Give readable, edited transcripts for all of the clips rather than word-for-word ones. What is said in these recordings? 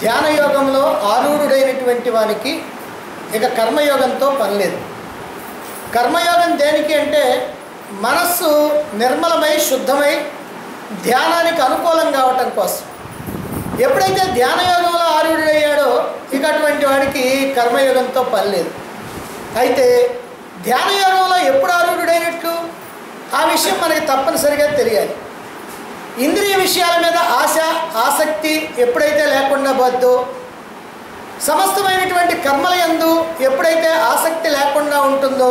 ధ్యాన యోగంలో ఆరూఢుడైనటువంటి వానికి ఇక కర్మయోగంతో పని లేదు. కర్మయోగం దేనికి అంటే మనస్సు నిర్మలమై శుద్ధమై ధ్యానానికి అనుకూలం కావటం కోసం. ఎప్పుడైతే ధ్యాన యోగంలో ఆరూఢుడయ్యాడో ఇక అటువంటి వాడికి కర్మయోగంతో పని లేదు. అయితే ధ్యాన యోగంలో ఎప్పుడు ఆరూఢుడైనట్లు ఆ విషయం మనకి తప్పనిసరిగా తెలియాలి. ఇంద్రియ విషయాల మీద ఆసక్తి ఎప్పుడైతే లేకుండా పోద్దో, సమస్తమైనటువంటి కర్మల యందు ఎప్పుడైతే ఆసక్తి లేకుండా ఉంటుందో,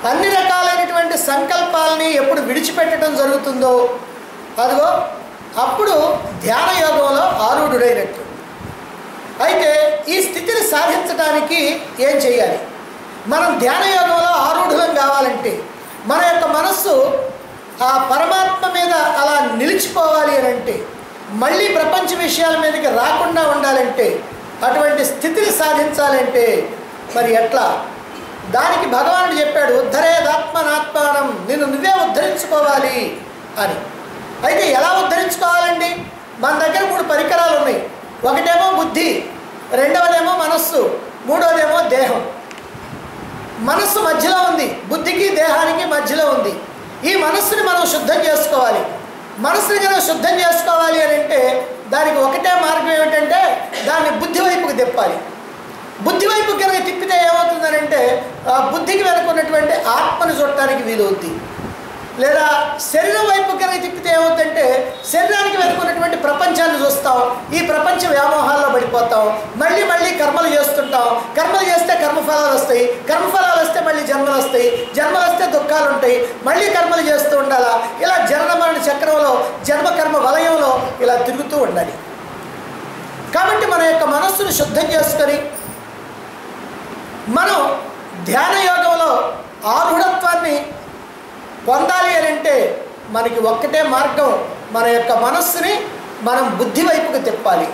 అన్ని రకాలైనటువంటి సంకల్పాలని ఎప్పుడు విడిచిపెట్టడం జరుగుతుందో అదిగో అప్పుడు ధ్యాన యోగంలో ఆరూఢుడైనట్లు. అయితే ఈ స్థితిని సాధించడానికి ఏం చేయాలి? మనం ధ్యాన యోగంలో ఆరూఢులం కావాలంటే, మన యొక్క మనస్సు ఆ పరమాత్మ మీద అలా నిలిచిపోవాలి అని అంటే, మళ్ళీ ప్రపంచ విషయాల మీదకి రాకుండా ఉండాలంటే, అటువంటి స్థితిని సాధించాలంటే మరి ఎట్లా? దానికి భగవానుడు చెప్పాడు, ఉద్ధరేదాత్మనాత్మానం, నిన్ను నువ్వే ఉద్ధరించుకోవాలి అని. అయితే ఎలా ఉద్ధరించుకోవాలండి? మన దగ్గర 3 పరికరాలు ఉన్నాయి. ఒకటేమో బుద్ధి, రెండవదేమో మనస్సు, మూడవదేమో దేహం. మనస్సు మధ్యలో ఉంది, బుద్ధికి దేహానికి మధ్యలో ఉంది. ఈ మనస్సుని మనం శుద్ధం చేసుకోవాలి. మనస్సుని కనుక శుద్ధం చేసుకోవాలి అని అంటే దానికి ఒకటే మార్గం ఏమిటంటే దాన్ని బుద్ధి వైపుకి తిప్పాలి. బుద్ధి వైపు కనుక తిప్పితే ఏమవుతుందని అంటే బుద్ధికి వెనుకున్నటువంటి ఆత్మను చూడటానికి వీలవుద్ది. లేదా శరీరం వైపు కనుక తిప్పితే ఏమవుతుందంటే శరీరానికి వెనుకున్నటువంటి ప్రపంచాన్ని చూస్తాం, ఈ ప్రపంచ వ్యామోహాల్లో పడిపోతాం, మళ్ళీ మళ్ళీ కర్మలు చేస్తుంటాం. కర్మలు చేస్తే కర్మఫలాలు వస్తాయి, కర్మఫలాలు వస్తే మళ్ళీ జన్మలు వస్తాయి, జన్మలు వస్తే దుఃఖాలు ఉంటాయి, మళ్ళీ కర్మలు చేస్తూ ఉండాలా. ఇలా జనన మరణ చక్రంలో జన్మకర్మ వలయంలో ఇలా తిరుగుతూ ఉండాలి. కాబట్టి మన యొక్క మనస్సును శుద్ధం చేసుకొని మనం ధ్యాన యోగంలో ఆరుఢత్వాన్ని పొందాలి అని అంటే మనకి ఒక్కటే మార్గం, మన యొక్క మనస్సుని మనం బుద్ధి వైపుకి తిప్పాలి.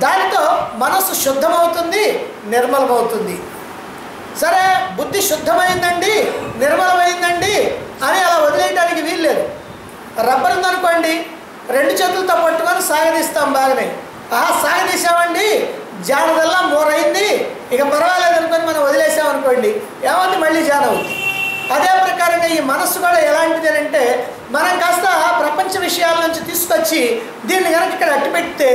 దానితో మనస్సు శుద్ధమవుతుంది, నిర్మలమవుతుంది. సరే, బుద్ధి శుద్ధమైందండి, నిర్మలమైందండి అని అలా వదిలేయడానికి వీల్లేదు. రబ్బర్ ఉందనుకోండి, 2 చేతులతో పట్టుకొని సాగదీస్తాం బాగానే. సాగదీసామండి, జానదల్లా మోరైంది, ఇక పర్వాలేదు అనుకొని మనం వదిలేసామనుకోండి, ఏమంది మళ్ళీ జాన అవుతుంది. అదే ప్రకారంగా ఈ మనస్సు కూడా ఎలాంటిది అని అంటే మనం కాస్త ప్రపంచ విషయాల నుంచి తీసుకొచ్చి దీన్ని కనుక ఇక్కడ అట్టు పెడితే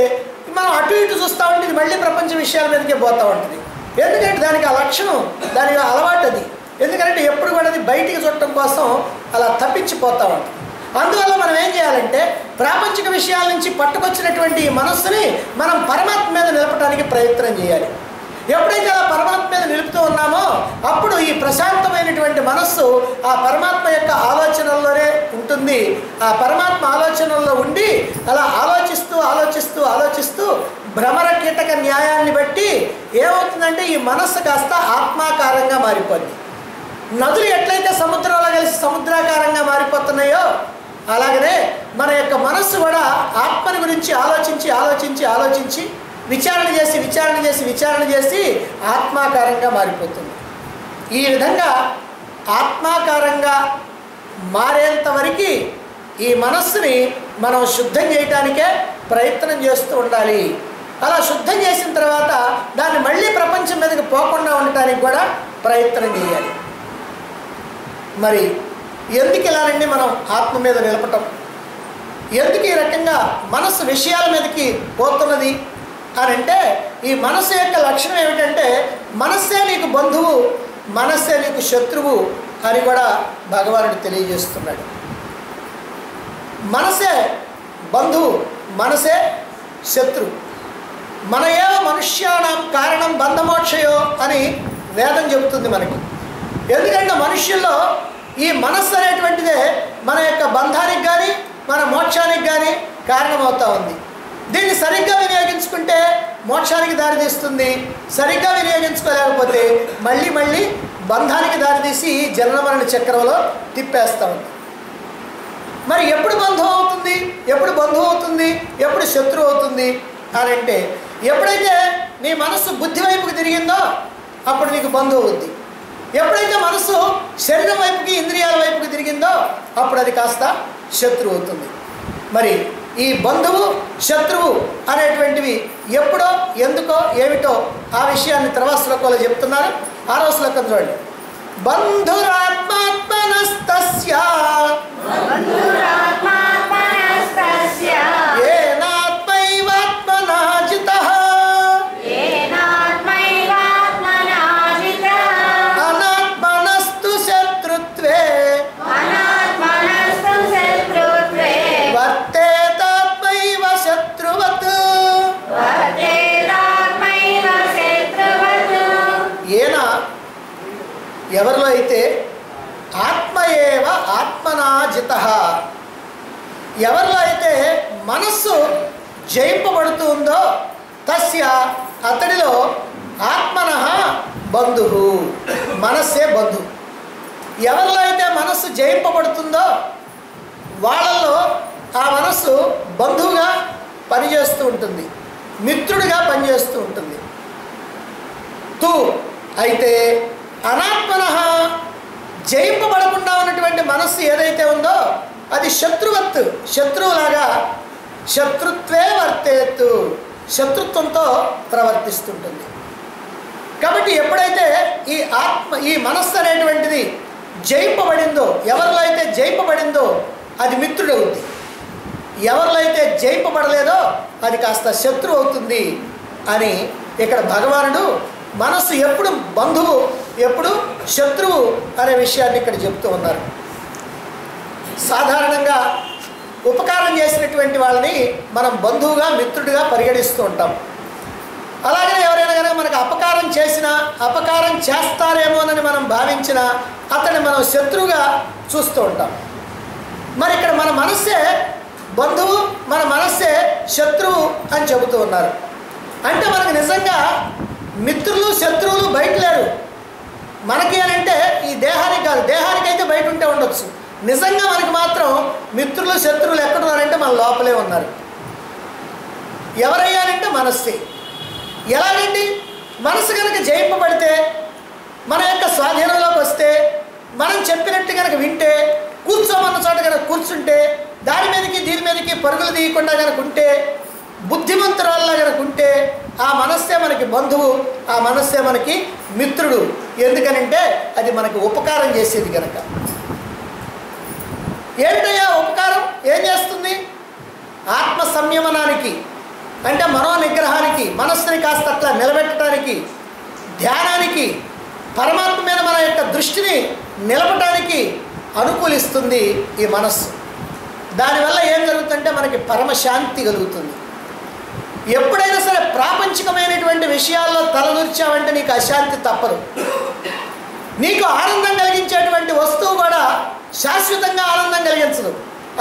మనం అటు ఇటు చూస్తూ ఉంటే ఇది మళ్ళీ ప్రపంచ విషయాల మీదకే పోతూ ఉంటుంది. ఎందుకంటే దానికి ఆ లక్షణం, దానికి అలవాటు అది. ఎందుకంటే ఎప్పుడు కూడా అది బయటికి చూడటం కోసం అలా తప్పించిపోతూ ఉంటుంది. అందువల్ల మనం ఏం చేయాలంటే ప్రాపంచిక విషయాల నుంచి పట్టుకొచ్చినటువంటి ఈ మనస్సుని మనం పరమాత్మ మీద నిలపడానికి ప్రయత్నం చేయాలి. ఎప్పుడైతే అలా పరమాత్మ మీద నిలుపుతూ ఉన్నామో అప్పుడు ఈ ప్రశాంతమైనటువంటి మనస్సు ఆ పరమాత్మ యొక్క ఆలోచనల్లోనే ఉంటుంది. ఆ పరమాత్మ ఆలోచనల్లో ఉండి అలా ఆలోచిస్తూ ఆలోచిస్తూ ఆలోచిస్తూ భ్రమర కీటక న్యాయాన్ని బట్టి ఏమవుతుందంటే ఈ మనస్సు కాస్త ఆత్మాకారంగా మారిపోద్ది. నదులు ఎట్లయితే సముద్రంలో కలిసి సముద్రాకారంగా మారిపోతున్నాయో అలాగనే మన యొక్క మనస్సు కూడా ఆత్మని గురించి ఆలోచించి ఆలోచించి ఆలోచించి విచారణ చేసి విచారణ చేసి విచారణ చేసి ఆత్మాకారంగా మారిపోతుంది. ఈ విధంగా ఆత్మాకారంగా మారేంత వరకు ఈ మనస్సుని మనం శుద్ధం చేయటానికే ప్రయత్నం చేస్తూ ఉండాలి. అలా శుద్ధం చేసిన తర్వాత దాన్ని మళ్ళీ ప్రపంచం మీదకి పోకుండా ఉండటానికి కూడా ప్రయత్నం చేయాలి. మరి ఎందుకు ఇలానండి మనం ఆత్మ మీద నిలపటం? ఎందుకు ఈ రకంగా మనస్సు విషయాల మీదకి పోతున్నది అని అంటే ఈ మనస్సు యొక్క లక్షణం ఏమిటంటే మనస్సే నీకు బంధువు, మనస్సే నీకు శత్రువు అని కూడా భగవానుడు తెలియజేస్తున్నాడు. మనసే బంధువు, మనసే శత్రువు. మన ఏవ మనుష్యానం కారణం బంధమోక్షయో అని వేదం చెబుతుంది మనకి. ఎందుకంటే మనుష్యుల్లో ఈ మనస్సు అనేటువంటిదే మన యొక్క బంధానికి కానీ మన మోక్షానికి కానీ కారణమవుతూ ఉంది. దీన్ని సరిగ్గా వినియోగించుకుంటే మోక్షానికి దారితీస్తుంది, సరిగ్గా వినియోగించుకోలేకపోతే మళ్ళీ మళ్ళీ బంధానికి దారితీసి జనన మరణ చక్రంలో తిప్పేస్తూ ఉంది. మరి ఎప్పుడు బంధువు అవుతుంది, ఎప్పుడు బంధువు అవుతుంది, ఎప్పుడు శత్రువు అవుతుంది అని అంటే ఎప్పుడైతే నీ మనస్సు బుద్ధి వైపుకి తిరిగిందో అప్పుడు నీకు బంధువు అవుద్ది. ఎప్పుడైతే మనస్సు శరీరం వైపుకి ఇంద్రియాల వైపుకి తిరిగిందో అప్పుడు అది కాస్త శత్రువు అవుతుంది. మరి ఈ బంధువు శత్రువు అనేటువంటివి ఎప్పుడో ఎందుకో ఏమిటో ఆ విషయాన్ని తర్వాత శ్లోకంలో చెప్తున్నారు. 6వ శ్లోకం చూడండి. బంధురాత్మాత్మనస్తస్య ఏనాత్మైవాత్మనా జితః అనాత్మనస్తు శత్రుత్వే వర్తేతాత్మైవ శత్రువత్. ఏన ఎవరిలో అయితే ఆత్మయేవ ఆత్మనా జితః, ఎవరిలో అయితే మనస్సు జయింపబడుతుందో తస్య అతడిలో ఆత్మనః బంధువు, మనస్సే బంధువు. ఎవరిలో అయితే మనస్సు జయింపబడుతుందో వాళ్ళల్లో ఆ మనస్సు బంధువుగా పనిచేస్తూ ఉంటుంది, మిత్రుడిగా పనిచేస్తూ ఉంటుంది. తూ అయితే అనాత్మనః జయింపబడకుండా ఉన్నటువంటి మనస్సు ఏదైతే ఉందో అది శత్రువత్, శత్రువులాగా శత్రుత్వే వర్తేత్తు, శత్రుత్వంతో ప్రవర్తిస్తుంటుంది. కాబట్టి ఎప్పుడైతే ఈ మనస్సు అనేటువంటిది జయింపబడిందో, ఎవరిలో అయితే జయింపబడిందో అది మిత్రుడవుద్ది, ఎవరిలో అయితే జయింపబడలేదో అది కాస్త శత్రువు అవుతుంది అని ఇక్కడ భగవానుడు మనస్సు ఎప్పుడు బంధువు ఎప్పుడు శత్రువు అనే విషయాన్ని ఇక్కడ చెప్తూ ఉన్నారు. సాధారణంగా ఉపకారం చేసినటువంటి వాళ్ళని మనం బంధువుగా మిత్రుడిగా పరిగణిస్తూ ఉంటాం. అలాగే ఎవరైనా కనుక మనకు అపకారం చేసినా, అపకారం చేస్తారేమోనని మనం భావించినా అతన్ని మనం శత్రువుగా చూస్తూ ఉంటాం. మరి ఇక్కడ మన మనస్సే బంధువు, మన మనస్సే శత్రువు అని చెబుతూ ఉన్నారు. అంటే మనకు నిజంగా మిత్రులు శత్రువులు బయట లేరు. మనకి అని అంటే ఈ దేహానికి కాదు, దేహానికైతే బయట ఉంటే ఉండొచ్చు. నిజంగా మనకి మాత్రం మిత్రులు శత్రువులు ఎక్కడున్నారంటే మన లోపలే ఉన్నారు. ఎవరయ్యారంటే మనస్సే. ఎలాగండి? మనసు కనుక జయింపబడితే, మన యొక్క స్వాధీనంలోకి వస్తే, మనం చెప్పినట్టు కనుక వింటే, కూర్చోమన్న చోట కనుక కూర్చుంటే, దాని మీదకి దీని మీదకి పరుగులు తీయకుండా కనుక ఉంటే, బుద్ధిమంతురాల్లా కనుక ఉంటే ఆ మనస్సే మనకి బంధువు, ఆ మనస్సే మనకి మిత్రుడు. ఎందుకనంటే అది మనకి ఉపకారం చేసేది కనుక. ఏంటయ్యా ఉపకారం? ఏం చేస్తుంది? ఆత్మ సంయమనానికి, అంటే మనో నిగ్రహానికి, మనస్సుని కాస్త అట్లా నిలబెట్టడానికి, ధ్యానానికి, పరమాత్మ మీద మన యొక్క దృష్టిని నిలపడానికి అనుకూలిస్తుంది ఈ మనస్సు. దానివల్ల ఏం జరుగుతుందంటే మనకి పరమశాంతి కలుగుతుంది. ఎప్పుడైనా సరే ప్రాపంచికమైనటువంటి విషయాల్లో తలదూర్చావంటే నీకు అశాంతి తప్పదు. నీకు ఆనందం కలిగించేటువంటి వస్తువు కూడా శాశ్వతంగా ఆనందం కలిగించదు.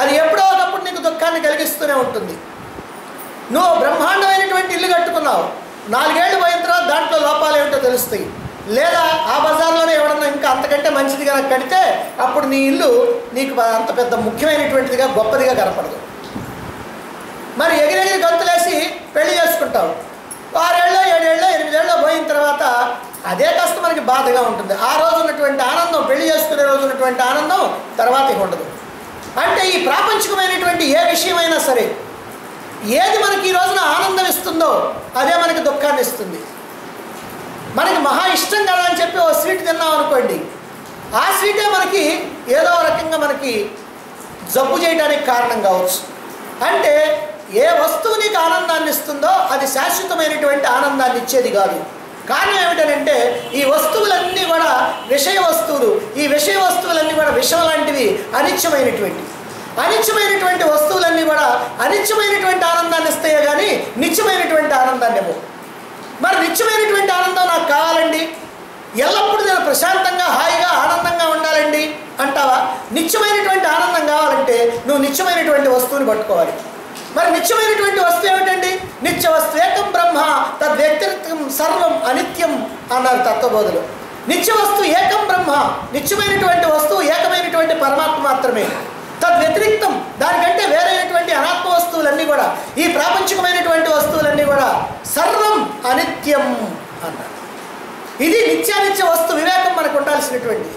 అది ఎప్పుడో ఒకప్పుడు నీకు దుఃఖాన్ని కలిగిస్తూనే ఉంటుంది. నువ్వు బ్రహ్మాండమైనటువంటి ఇల్లు కట్టుకున్నావు, 4 ఏళ్ళు పోయిన తర్వాత దాంట్లో లోపాలు ఏమిటో తెలుస్తాయి. లేదా ఆ బజార్లోనే ఎవడన్నా ఇంకా అంతకంటే మంచిది కనుక కడితే అప్పుడు నీ ఇల్లు నీకు అంత పెద్ద ముఖ్యమైనటువంటిదిగా గొప్పదిగా కనపడదు. మరి ఎగిరెగిరి గంతులేసి పెళ్లి చేసుకుంటావు. 6 ఏళ్ళో 7 ఏళ్ళో 8 ఏళ్ళో పోయిన తర్వాత అదే కాస్త మనకి బాధగా ఉంటుంది. ఆ రోజు ఉన్నటువంటి ఆనందం, పెళ్లి చేసుకునే రోజు ఉన్నటువంటి ఆనందం తర్వాత ఉండదు. అంటే ఈ ప్రాపంచికమైనటువంటి ఏ విషయమైనా సరే ఏది మనకి ఈ రోజున ఆనందం ఇస్తుందో అదే మనకి దుఃఖాన్ని ఇస్తుంది. మనకి మహా ఇష్టం కదా అని చెప్పి ఓ స్వీట్ తిన్నాం అనుకోండి, ఆ స్వీటే మనకి ఏదో రకంగా మనకి జబ్బు చేయడానికి కారణం కావచ్చు. అంటే ఏ వస్తువు నీకు ఆనందాన్ని ఇస్తుందో అది శాశ్వతమైనటువంటి ఆనందాన్ని ఇచ్చేది కాదు. కారణం ఏమిటంటే ఈ వస్తువులన్నీ కూడా విషయ వస్తువులు. ఈ విషయ వస్తువులన్నీ కూడా విషం లాంటివి, అనిత్యమైనటువంటి వస్తువులన్నీ కూడా అనిత్యమైనటువంటి ఆనందాన్ని ఇస్తాయే కానీ నిత్యమైనటువంటి ఆనందాన్ని ఇవ్వవు. మరి నిత్యమైనటువంటి ఆనందం నాకు కావాలండి, ఎల్లప్పుడూ నేను ప్రశాంతంగా హాయిగా ఆనందంగా ఉండాలండి అంటావా? నిత్యమైనటువంటి ఆనందం కావాలంటే నువ్వు నిత్యమైనటువంటి వస్తువుని పట్టుకోవాలి. మరి నిత్యమైనటువంటి వస్తువు ఏమిటండి? నిత్య వస్తువు ఏకం బ్రహ్మ తద్వ్యతిరిక్తం సర్వం అనిత్యం అన్నారు తత్వబోధులు. నిత్య వస్తువు ఏకం బ్రహ్మ, నిత్యమైనటువంటి వస్తువు ఏకమైనటువంటి పరమాత్మ మాత్రమే. తద్వ్యతిరిక్తం, దానికంటే వేరైనటువంటి అనాత్మ వస్తువులన్నీ కూడా, ఈ ప్రాపంచికమైనటువంటి వస్తువులన్నీ కూడా సర్వం అనిత్యం అన్నారు. ఇది నిత్యానిత్య వస్తు వివేకం మనకు ఉండాల్సినటువంటిది.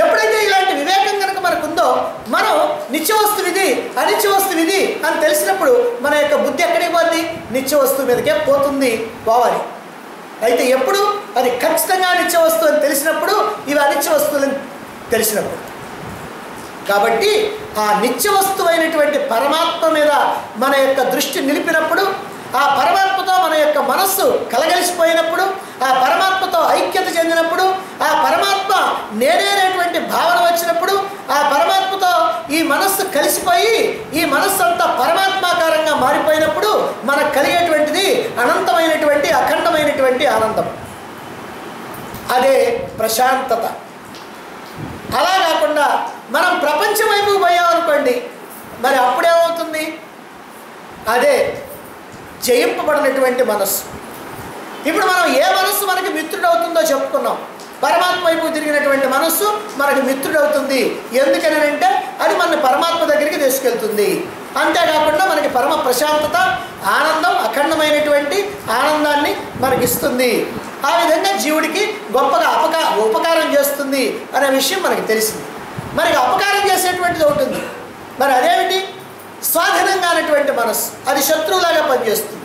ఎప్పుడైతే ఇలాంటి వివేకం కనుక మనకు ఉందో, మనం నిత్య వస్తువు ఇది, అనిత్య వస్తువు ఇది అని తెలిసినప్పుడు మన యొక్క బుద్ధి ఎక్కడికి పోతుంది? నిత్య వస్తువు మీదకే పోవాలి. అయితే ఎప్పుడు అది ఖచ్చితంగా నిత్య వస్తువు అని తెలిసినప్పుడు, ఇవి అనిత్య వస్తువులని తెలిసినప్పుడు. కాబట్టి ఆ నిత్య వస్తువైనటువంటి పరమాత్మ మీద మన యొక్క దృష్టి నిలిపినప్పుడు, ఆ పరమాత్మతో మన యొక్క మనస్సు కలగలిసిపోయినప్పుడు, ఆ పరమాత్మతో ఐక్యత చెందినప్పుడు, ఆ పరమాత్మ నేనేనేటువంటి భావన వచ్చినప్పుడు, ఆ పరమాత్మతో ఈ మనస్సు కలిసిపోయి ఈ మనస్సు అంతా పరమాత్మాకారంగా మారిపోయినప్పుడు మనకు కలిగేటువంటిది అనంతమైనటువంటి అఖండమైనటువంటి ఆనందం. అదే ప్రశాంతత. అలా కాకుండా మనం ప్రపంచం వైపుకు పోయామనుకోండి, మరి అప్పుడేమవుతుంది? అదే జయింపబడినటువంటి మనస్సు. ఇప్పుడు మనం ఏ మనస్సు మనకి మిత్రుడవుతుందో చెప్పుకున్నాం. పరమాత్మ వైపు తిరిగినటువంటి మనస్సు మనకి మిత్రుడవుతుంది. ఎందుకని అంటే అది మన పరమాత్మ దగ్గరికి తీసుకెళ్తుంది. అంతేకాకుండా మనకి పరమ ప్రశాంతత, ఆనందం, అఖండమైనటువంటి ఆనందాన్ని మనకిస్తుంది. ఆ విధంగా జీవుడికి గొప్పగా ఉపకారం చేస్తుంది అనే విషయం మనకి తెలిసింది. మనకి అపకారం చేసేటువంటిది ఉంటుంది. మరి అదేమిటి? స్వాధీనంగా అనేటువంటి మనస్సు, అది శత్రువులాగా పనిచేస్తుంది.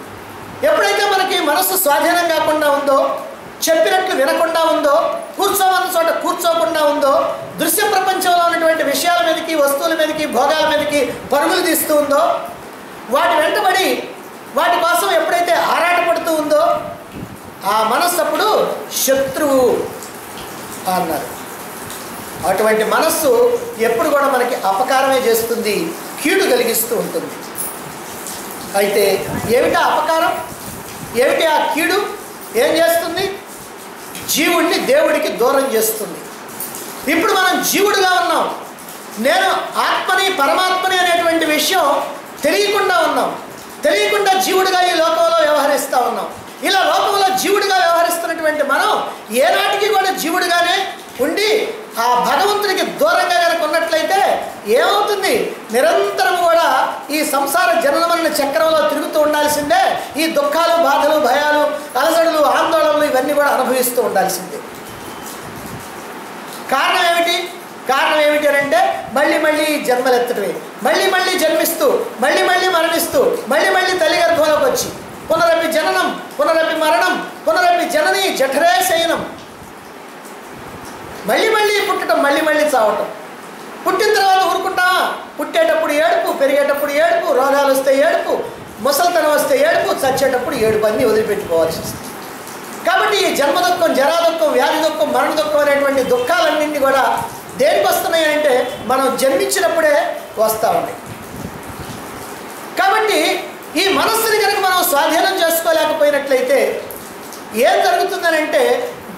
ఎప్పుడైతే మనకి మనస్సు స్వాధీనం కాకుండా ఉందో, చెప్పినట్లు వినకుండా ఉందో, కూర్చోమన్న చోట కూర్చోకుండా ఉందో, దృశ్య ప్రపంచంలో ఉన్నటువంటి విషయాల మీదకి, వస్తువుల మీదకి, భోగాల మీదకి పరుగులు తీస్తూ ఉందో, వాటి వెంటబడి వాటి కోసం ఎప్పుడైతే ఆరాటపడుతూ ఉందో, ఆ మనస్సు అప్పుడు శత్రువు అన్నారు. అటువంటి మనస్సు ఎప్పుడు కూడా మనకి అపకారమే చేస్తుంది, కీడు కలిగిస్తూ ఉంటుంది. అయితే ఏమిటా అపకారం? ఏమిటి ఆ కీడు? ఏం చేస్తుంది? జీవుడిని దేవుడికి దూరం చేస్తుంది. ఇప్పుడు మనం జీవుడిగా ఉన్నాం. నేను ఆత్మని, పరమాత్మని అనేటువంటి విషయం తెలియకుండా ఉన్నాం. తెలియకుండా జీవుడిగా ఈ లోకంలో వ్యవహరిస్తూ ఉన్నాం. ఇలా లోకంలో జీవుడిగా వ్యవహరిస్తున్నటువంటి మనం ఏనాటికి కూడా జీవుడిగానే ఉండి ఆ భగవంతుడికి దూరంగా కనుక ఉన్నట్లయితే ఏమవుతుంది? నిరంతరం కూడా ఈ సంసార జననమరణ చక్రంలో తిరుగుతూ ఉండాల్సిందే. ఈ దుఃఖాలు, బాధలు, భయాలు, అలసడులు, ఆందోళనలు ఇవన్నీ కూడా అనుభవిస్తూ ఉండాల్సిందే. కారణం ఏమిటి? కారణం ఏమిటి అని అంటే మళ్ళీ జన్మలెత్తడమే. మళ్ళీ జన్మిస్తూ, మళ్ళీ మరణిస్తూ, మళ్ళీ తల్లి గర్భంలోకి వచ్చి పునరపి జననం, పునరపి మరణం, పునరపి జనని జఠరే శయనం. మళ్ళీ పుట్టడం, మళ్ళీ చావటం. పుట్టిన తర్వాత ఊరుకుంటామా? పుట్టేటప్పుడు ఏడుపు, పెరిగేటప్పుడు ఏడుపు, రోగాలు వస్తే ఏడుపు, ముసలితనం వస్తే ఏడుపు, చచ్చేటప్పుడు ఏడుపు, అన్నీ వదిలిపెట్టుకోవాల్సి వస్తుంది. కాబట్టి ఈ జన్మ దుఃఖం, జరా దుఃఖం, వ్యాధి దుఃఖం, మరణ దుఃఖం అనేటువంటి దుఃఖాలన్నింటినీ కూడా దేనికి వస్తున్నాయి అంటే మనం జన్మించినప్పుడే వస్తూ ఉన్నాయి. కాబట్టి ఈ మనస్సుని కనుక మనం స్వాధీనం చేసుకోలేకపోయినట్లయితే ఏం జరుగుతుందని అంటే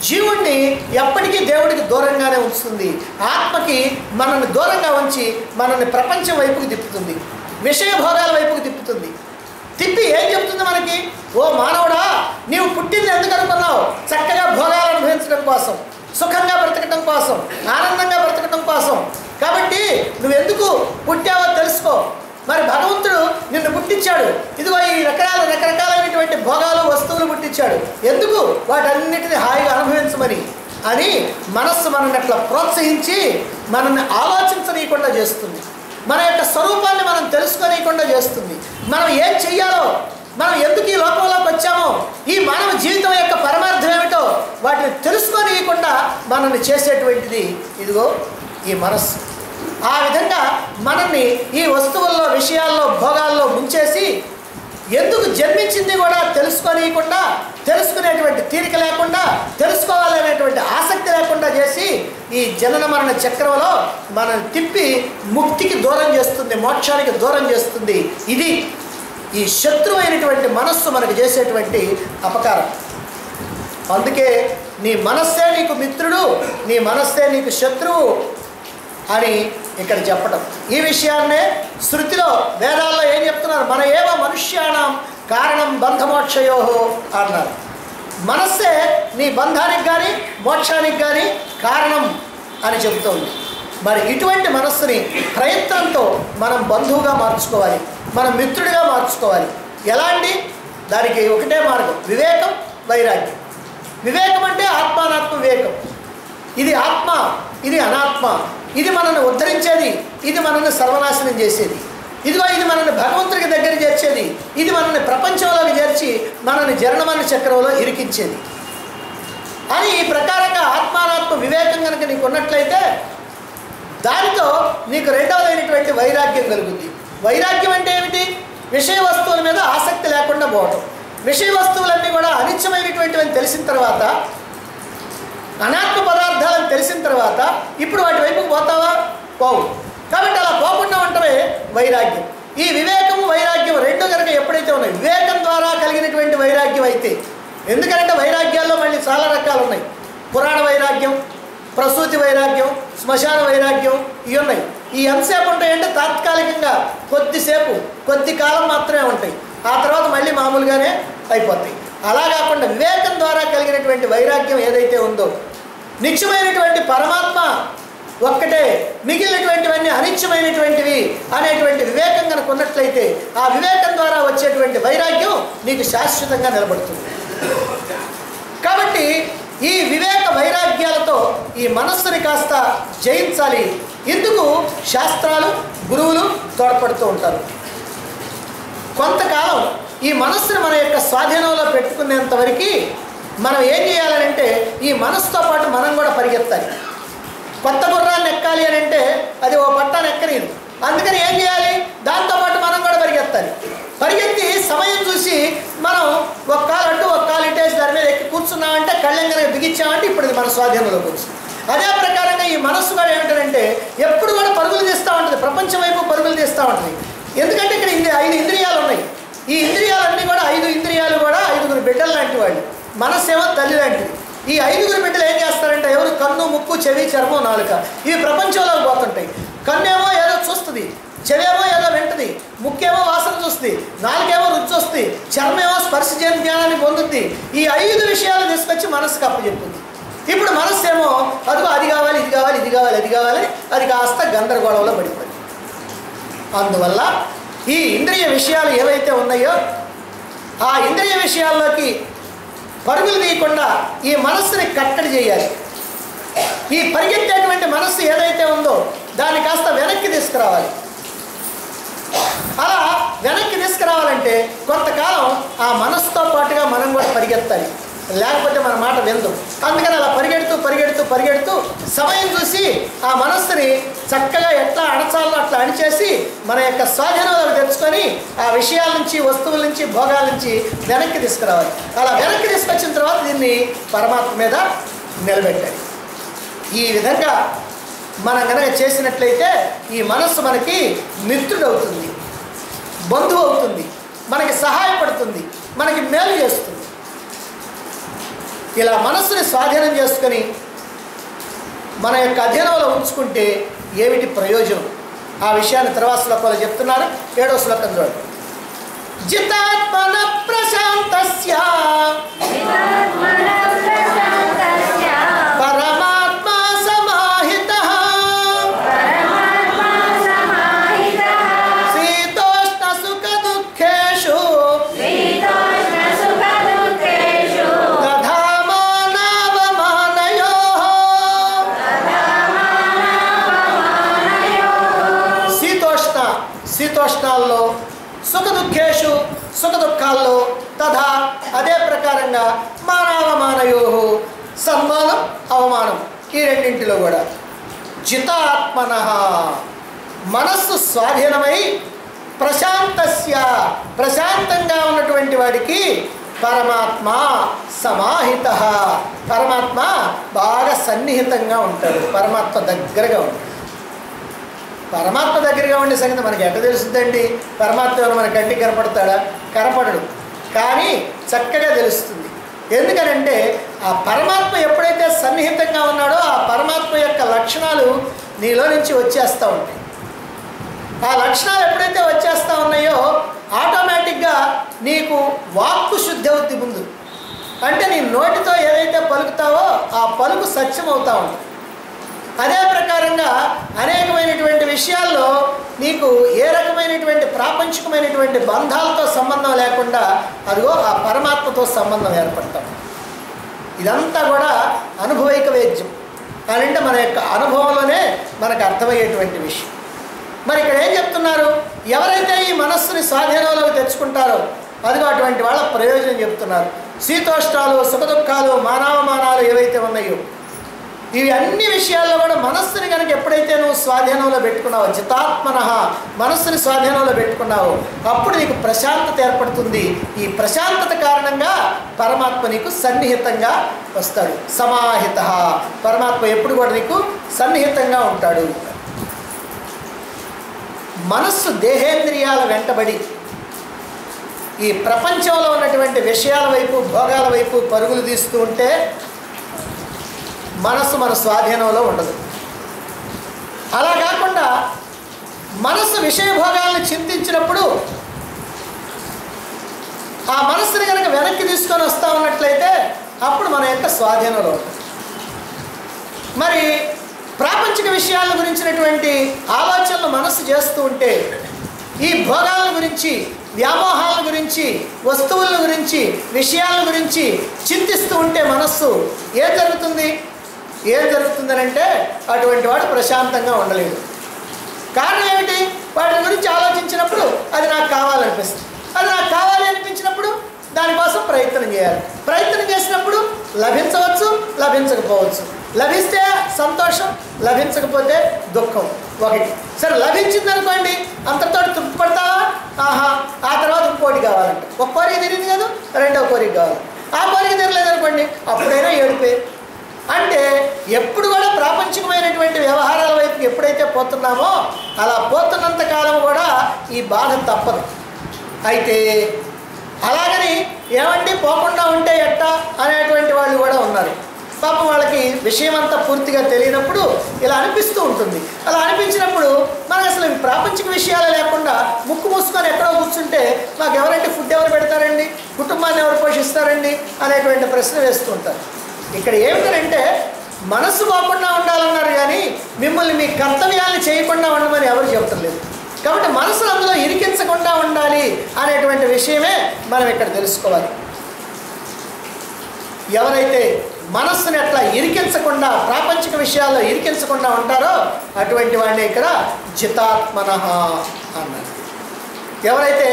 జీవుణ్ణి ఎప్పటికీ దేవుడికి దూరంగానే ఉంచుతుంది. ఆత్మకి మనల్ని దూరంగా ఉంచి మనల్ని ప్రపంచం వైపుకి తిప్పుతుంది, విషయ భోగాల వైపుకి తిప్పుతుంది. తిప్పి ఏం చెప్తుంది మనకి? ఓ మానవుడా, నీవు పుట్టింది ఎందుకు అనుకున్నావు? చక్కగా భోగాలు అనుభవించడం కోసం, సుఖంగా బ్రతకడం కోసం, ఆనందంగా బ్రతకడం కోసం. కాబట్టి నువ్వెందుకు పుట్టావో తెలుసుకో. మరి భగవంతుడు నిన్ను పుట్టించాడు, ఇదిగో ఈ రకరకాలైనటువంటి భోగాలు, వస్తువులు పుట్టించాడు. ఎందుకు? వాటన్నిటిని హాయిగా అనుభవించమని అని మనస్సు మనల్ని అట్లా ప్రోత్సహించి మనల్ని ఆలోచించనీయకుండా చేస్తుంది. మన యొక్క స్వరూపాన్ని మనం తెలుసుకోనీయకుండా చేస్తుంది. మనం ఏం చెయ్యాలో, మనం ఎందుకు ఈ లోకంలోకి వచ్చామో, ఈ మానవ జీవితం యొక్క పరమార్థం ఏమిటో వాటిని తెలుసుకోనీయకుండా మనల్ని చేసేటువంటిది ఇదిగో ఈ మనస్సు. ఆ విధంగా మనల్ని ఈ వస్తువుల్లో, విషయాల్లో, భోగాల్లో ముంచేసి ఎందుకు జన్మించింది కూడా తెలుసుకోనీయకుండా, తెలుసుకునేటువంటి తీరిక లేకుండా, తెలుసుకోవాలనేటువంటి ఆసక్తి లేకుండా చేసి ఈ జనన మరణ చక్రంలో మనల్ని తిప్పి ముక్తికి దూరం చేస్తుంది, మోక్షానికి దూరం చేస్తుంది. ఇది ఈ శత్రువైనటువంటి మనస్సు మనకు చేసేటువంటి అపకారం. అందుకే నీ మనస్సే నీకు మిత్రుడు, నీ మనస్సే నీకు శత్రువు అని ఇక్కడ చెప్పడం. ఈ విషయాన్నే శృతిలో, వేదాల్లో ఏం చెప్తున్నారు? మన ఏవ మనుష్యాణం కారణం బంధమోక్షయో అన్నారు. మనస్సే నీ బంధానికి కానీ మోక్షానికి కానీ కారణం అని చెబుతోంది. మరి ఇటువంటి మనస్సుని ప్రయత్నంతో మనం బంధువుగా మార్చుకోవాలి, మనం మిత్రుడిగా మార్చుకోవాలి. ఎలాంటి? దానికి ఒకటే మార్గం, వివేకం, వైరాగ్యం. వివేకం అంటే ఆత్మానాత్మ వివేకం. ఇది ఆత్మ ఇది అనాత్మ, ఇది మనల్ని ఉద్ధరించేది, ఇది మనల్ని సర్వనాశనం చేసేది, ఇదిగో ఇది మనల్ని భగవంతుడికి దగ్గర చేర్చేది, ఇది మనల్ని ప్రపంచంలోకి చేర్చి మనల్ని జననమరణ చక్రంలో ఇరికించేది అని ఈ ప్రకారంగా ఆత్మానాత్మ వివేకం కనుక నీకు ఉన్నట్లయితే దానితో నీకు రెండవదైనటువంటి వైరాగ్యం కలుగుద్ది. వైరాగ్యం అంటే ఏమిటి? విషయ వస్తువుల మీద ఆసక్తి లేకుండా పోవటం. విషయ వస్తువులన్నీ కూడా అనిత్యమైనటువంటివని తెలిసిన తర్వాత, అనాత్మ పదార్థాలను తెలిసిన తర్వాత ఇప్పుడు వాటి వైపుకు పోతావా? పోవు. కాబట్టి అలా పోకుండా ఉండటమే వైరాగ్యం. ఈ వివేకము వైరాగ్యం రెండు కనుక ఎప్పుడైతే ఉన్నాయి, వివేకం ద్వారా కలిగినటువంటి వైరాగ్యం అయితే, ఎందుకంటే వైరాగ్యాల్లో మళ్ళీ చాలా రకాలు ఉన్నాయి. పురాణ వైరాగ్యం, ప్రసూతి వైరాగ్యం, శ్మశాన వైరాగ్యం ఇవి ఉన్నాయి. ఈ ఎంతసేపు ఉంటాయంటే తాత్కాలికంగా కొద్దిసేపు కొద్ది కాలం మాత్రమే ఉంటాయి, ఆ తర్వాత మళ్ళీ మామూలుగానే అయిపోతాయి. అలా కాకుండా వివేకం ద్వారా కలిగినటువంటి వైరాగ్యం ఏదైతే ఉందో, నిత్యమైనటువంటి పరమాత్మ ఒక్కటే, మిగిలినటువంటివన్నీ అనిత్యమైనటువంటివి అనేటువంటి వివేకం కనుక ఉన్నట్లయితే ఆ వివేకం ద్వారా వచ్చేటువంటి వైరాగ్యం నీకు శాశ్వతంగా నిలబడుతుంది. కాబట్టి ఈ వివేక వైరాగ్యాలతో ఈ మనస్సుని కాస్త జయించాలి. ఇందుకు శాస్త్రాలు, గురువులు తోడ్పడుతూ ఉంటారు. కొంతకాలం ఈ మనస్సుని మన యొక్క స్వాధీనంలో పెట్టుకునేంత వరకు మనం ఏం చేయాలంటే ఈ మనస్సుతో పాటు మనం కూడా పరిగెత్తాలి. కొత్త గుర్రాన్ని ఎక్కాలి అని అంటే అది ఓ పట్టాన్ని ఎక్కలేదు. అందుకని ఏం చేయాలి? దాంతోపాటు మనం కూడా పరిగెత్తాలి. పరిగెత్తి సమయం చూసి మనం ఒక కాలు అడ్డు ఒక కాలు ఇటేసి దాని మీద ఎక్కి కూర్చున్నామంటే కళ్ళెం కనుక బిగించామంటే ఇప్పుడు ఇది మన స్వాధీనంలోకి వచ్చింది. అదే ప్రకారంగా ఈ మనస్సు కూడా ఏమిటంటే ఎప్పుడు కూడా పరుగులు తీస్తూ ఉంటుంది, ప్రపంచం వైపు పరుగులు తీస్తూ ఉంటుంది. ఎందుకంటే ఇక్కడ 5 ఇంద్రియాలు ఉన్నాయి. ఈ ఇంద్రియాలన్నీ కూడా 5 ఇంద్రియాలు కూడా 5గురు బిడ్డలు లాంటి వాళ్ళు. మనస్సేమో తల్లి లాంటిది. ఈ 5గురు బిడ్డలు ఏం చేస్తారంటే ఎవరు కన్ను, ముక్కు, చెవి, చర్మం, నాలుక ఇవి ప్రపంచంలోకి పోతుంటాయి. కన్నేమో ఏదో చూస్తుంది, చెవేమో ఏదో వింటుంది, ముక్కేమో వాసన చూస్తుంది, నాలుకేమో రుచి వస్తుంది, చర్మేమో స్పర్శ జ్ఞానాన్ని పొందుతుంది. ఈ 5 విషయాలు తీసుకొచ్చి మనస్సుకు అప్పచెప్తుంది. ఇప్పుడు మనస్సు ఏమో అదిగో అది కావాలి, ఇది కావాలి, ఇది కావాలి, అది కావాలి, అది కాస్త గందరగోళంలో పడిపోయింది. అందువల్ల ఈ ఇంద్రియ విషయాలు ఏవైతే ఉన్నాయో ఆ ఇంద్రియ విషయాల్లోకి పరుగులు తీయకుండా ఈ మనస్సుని కట్టడి చేయాలి. ఈ పరిగెత్తేటువంటి మనస్సు ఏదైతే ఉందో దాన్ని కాస్త వెనక్కి తీసుకురావాలి. అలా వెనక్కి తీసుకురావాలంటే కొంతకాలం ఆ మనస్సుతో పాటుగా మనం కూడా పరిగెత్తాలి, లేకపోతే మన మాట విందు. అందుకని అలా పరిగెడుతూ పరిగెడుతూ పరిగెడుతూ సమయం చూసి ఆ మనస్సుని చక్కగా ఎట్లా అణచాలో అట్లా అణిచేసి మన యొక్క స్వాధీనంలోకి తెచ్చుకొని ఆ విషయాల నుంచి, వస్తువుల నుంచి, భోగాల నుంచి వెనక్కి తీసుకురావాలి. అలా వెనక్కి తీసుకొచ్చిన తర్వాత దీన్ని పరమాత్మ మీద నిలబెట్టాలి. ఈ విధంగా మనం కనుక చేసినట్లయితే ఈ మనస్సు మనకి మిత్రుడవుతుంది, బంధువు అవుతుంది, మనకి సహాయపడుతుంది, మనకి మేలు చేస్తుంది. ఇలా మనస్సుని స్వాధీనం చేసుకొని మన యొక్క అధ్యయనంలో ఉంచుకుంటే ఏమిటి ప్రయోజనం? ఆ విషయాన్ని తర్వాత శ్లోకంలో చెప్తున్నారు. 7వ శ్లోకం చూడండి. జితాత్మన ప్రశాంతస్య పరమాత్మ సమాహితః శీతోష్ణ సుఖ దుఃఖేషు తథా మానవమానయోః. శీతోష్ణాల్లో, సుఖ దుఃఖేషు సుఖ దుఃఖాల్లో, తథా అదే ప్రకారంగా మానవమానయో సన్మానం అవమానం ఈ రెండింటిలో కూడా జితాత్మన మనస్సు స్వాధీనమై ప్రశాంతస్య ప్రశాంతంగా ఉన్నటువంటి వాడికి పరమాత్మ సమాహిత పరమాత్మ బాగా సన్నిహితంగా ఉంటాడు, పరమాత్మ దగ్గరగా ఉంటాడు. పరమాత్మ దగ్గరగా ఉండే సంగతి మనకి ఎట్లా తెలుస్తుందండి? పరమాత్మ మన కంటికి కనపడతాడా? కనపడడు, కానీ చక్కగా తెలుస్తుంది. ఎందుకనంటే ఆ పరమాత్మ ఎప్పుడైతే సన్నిహితంగా ఉన్నాడో ఆ పరమాత్మ యొక్క లక్షణాలు నీలో నుంచి వచ్చేస్తూ ఉంటాయి. ఆ లక్షణాలు ఎప్పుడైతే వచ్చేస్తూ ఉన్నాయో ఆటోమేటిక్గా నీకు వాక్కు శుద్ధి అవుద్ది. ముందు అంటే నీ నోటితో ఏదైతే పలుకుతావో ఆ పలుకు సత్యం అవుతూ ఉంటుంది. అదే ప్రకారంగా అనేకమైనటువంటి విషయాల్లో నీకు ఏ రకమైనటువంటి ప్రాపంచికమైనటువంటి బంధాలతో సంబంధం లేకుండా అదిగో ఆ పరమాత్మతో సంబంధం ఏర్పడతాం. ఇదంతా కూడా అనుభవైక వేద్యం. అని అంటే మన యొక్క అనుభవంలోనే మనకు అర్థమయ్యేటువంటి విషయం. మరి ఇక్కడ ఏం చెప్తున్నారు? ఎవరైతే ఈ మనస్సుని స్వాధీనంలోకి తెచ్చుకుంటారో అదిగో అటువంటి వాళ్ళ ప్రయోజనం చెప్తున్నారు. శీతోష్టాలు, సుఖదుఖాలు, మానవమానాలు ఏవైతే ఉన్నాయో ఇవి అన్ని విషయాల్లో కూడా మనస్సుని కనుక ఎప్పుడైతే నువ్వు స్వాధీనంలో పెట్టుకున్నావో, జితాత్మనః మనస్సుని స్వాధీనంలో పెట్టుకున్నావో అప్పుడు నీకు ప్రశాంతత ఏర్పడుతుంది. ఈ ప్రశాంతత కారణంగా పరమాత్మ నీకు సన్నిహితంగా వస్తాడు. సమాహిత, పరమాత్మ ఎప్పుడు కూడా నీకు సన్నిహితంగా ఉంటాడు. మనస్సు దేహేంద్రియాల వెంటబడి ఈ ప్రపంచంలో ఉన్నటువంటి విషయాల వైపు, భోగాల వైపు పరుగులు తీస్తూ ఉంటే మనస్సు మన స్వాధీనంలో ఉండదు. అలా కాకుండా మనస్సు విషయభోగాలను చింతించినప్పుడు ఆ మనస్సుని కనుక వెనక్కి తీసుకొని వస్తూ ఉన్నట్లయితే అప్పుడు మన యొక్క స్వాధీనంలో ఉంటుంది. మరి ప్రాపంచిక విషయాల గురించినటువంటి ఆలోచనలు మనస్సు చేస్తూ ఉంటే ఈ భోగాల గురించి, వ్యామోహాల గురించి, వస్తువుల గురించి, విషయాల గురించి చింతిస్తూ ఉంటే మనస్సు ఏం జరుగుతుందనంటే అటువంటి వాడు ప్రశాంతంగా ఉండలేడు. కారణం ఏమిటి? వాటి గురించి ఆలోచించినప్పుడు అది నాకు కావాలనిపిస్తుంది. అది నాకు కావాలి అనిపించినప్పుడు దానికోసం ప్రయత్నం చేయాలి. ప్రయత్నం చేసినప్పుడు లభించవచ్చు, లభించకపోవచ్చు. లభిస్తే సంతోషం, లభించకపోతే దుఃఖం. ఒకటి సరే లభించిందనుకోండి, అంతతో తృప్తి పడతావా? ఆహా, ఆ తర్వాత ఇంకోటి కావాలంట. ఒక కోరిక తిరిగింది కదా, రెండవ కోరిక కావాలి. ఆ కోరిక తిరగలేదనుకోండి, అప్పుడైనా ఏడిపే. అంటే ఎప్పుడు కూడా ప్రాపంచికమైనటువంటి వ్యవహారాల వైపు ఎప్పుడైతే పోతున్నామో అలా పోతున్నంత కాలం కూడా ఈ బాధ తప్పదు. అయితే అలాగని ఏమండి పోకుండా ఉంటే ఎట్టా అనేటువంటి వాళ్ళు కూడా ఉన్నారు. పాపం వాళ్ళకి విషయం అంతా పూర్తిగా తెలియనప్పుడు ఇలా అనిపిస్తూ ఉంటుంది. అలా అనిపించినప్పుడు మనకు అసలు ప్రాపంచిక విషయాలు లేకుండా ముక్కు మూసుకొని ఎక్కడో కూర్చుంటే మాకు ఎవరంటే ఫుడ్ ఎవరు పెడతారండి, కుటుంబాన్ని ఎవరు పోషిస్తారండి అనేటువంటి ప్రశ్న వేస్తూ ఉంటారు. ఇక్కడ ఏమిటంటే మనసు పోకుండా ఉండాలన్నారు కానీ మిమ్మల్ని మీ కర్తవ్యాన్ని చేయకుండా ఉండమని ఎవరు చెబుతలేదు. కాబట్టి మనసును అందులో ఇరికించకుండా ఉండాలి అనేటువంటి విషయమే మనం ఇక్కడ తెలుసుకోవాలి. ఎవరైతే మనస్సుని అట్లా ఇరికించకుండా, ప్రాపంచిక విషయాల్లో ఇరికించకుండా ఉంటారో అటువంటి వాడిని ఇక్కడ జితాత్మనః అన్నారు. ఎవరైతే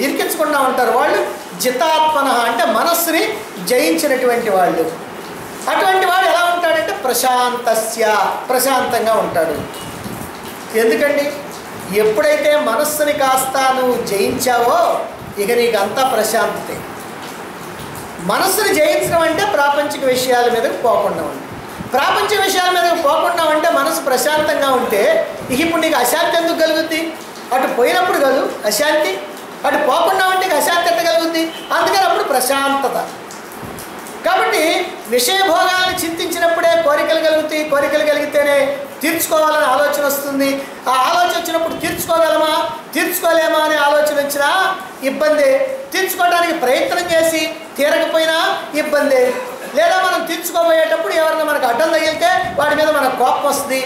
ఇరికించకుండా ఉంటారో వాళ్ళు జితాత్మనః అంటే మనస్సుని జయించినటువంటి వాళ్ళు. అటువంటి వాడు ఎలా ఉంటాడంటే ప్రశాంతంగా ఉంటాడు. ఎందుకండి? ఎప్పుడైతే మనస్సుని కాస్త నువ్వు జయించావో ఇక నీకు అంతా ప్రశాంతతే. మనస్సుని జయించడం అంటే ప్రాపంచిక విషయాల మీదకి పోకుండా ఉంది. ప్రాపంచిక విషయాల మీదకి పోకుండా ఉంటే మనసు ప్రశాంతంగా ఉంటే ఇక ఇప్పుడు నీకు అశాంతి ఎందుకు కలుగుద్ది? అటు పోయినప్పుడు కలు అశాంతి, అటు పోకుండా ఉంటే అశాంతి ఎంత కలుగుద్ది? అందుకని అప్పుడు ప్రశాంతత. కాబట్టి విషయభోగాలను చింతించినప్పుడే కోరికలు కలుగుతాయి. కోరికలు కలిగితేనే తీర్చుకోవాలని ఆలోచన వస్తుంది. ఆ ఆలోచన వచ్చినప్పుడు తీర్చుకోగలమా, తీర్చుకోలేమా అనే ఆలోచన వచ్చినా ఇబ్బంది. తీర్చుకోవడానికి ప్రయత్నం చేసి తీరకపోయినా ఇబ్బంది. లేదా మనం తీర్చుకోబోయేటప్పుడు ఎవరైనా మనకు అడ్డం తగిలితే వాడి మీద మనకు కోపం వస్తుంది.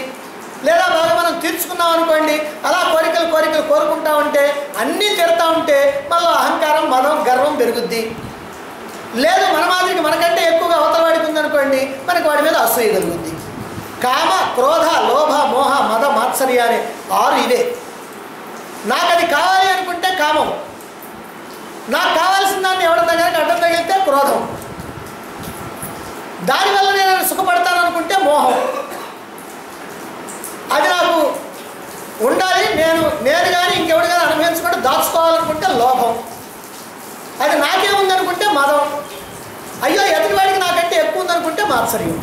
లేదా బాగా మనం తీర్చుకున్నాం అనుకోండి, అలా కోరికలు కోరుకుంటా ఉంటే అన్నీ తీరుతూ ఉంటే మళ్ళీ అహంకారం, మదం, గర్వం పెరుగుద్ది. లేదు మన మాదిరికి మనకంటే ఎక్కువగా అవతల వాడికి ఉందనుకోండి, మనకి వాడి మీద అసూయ కలుగుద్ది. కామ, క్రోధ, లోభ, మోహ, మద, మాత్సర్య అనే 6 ఇవే. నాకు అది కావాలి అనుకుంటే కామం, నాకు కావాల్సిన దాన్ని ఎవరి దగ్గరికి అడ్డం తగిలితే క్రోధం, దానివల్ల నేను సుఖపడతాను అనుకుంటే మోహం, అది నాకు ఉండాలి నేను కానీ ఇంకెవడు కానీ అనుభవించుకుంటే దాచుకోవాలనుకుంటే లోభం, అది నాకేముందనుకుంటే మదం, అయ్యో ఎదుటివాడికి నాకంటే ఎక్కువ ఉందనుకుంటే మాత్సర్యం.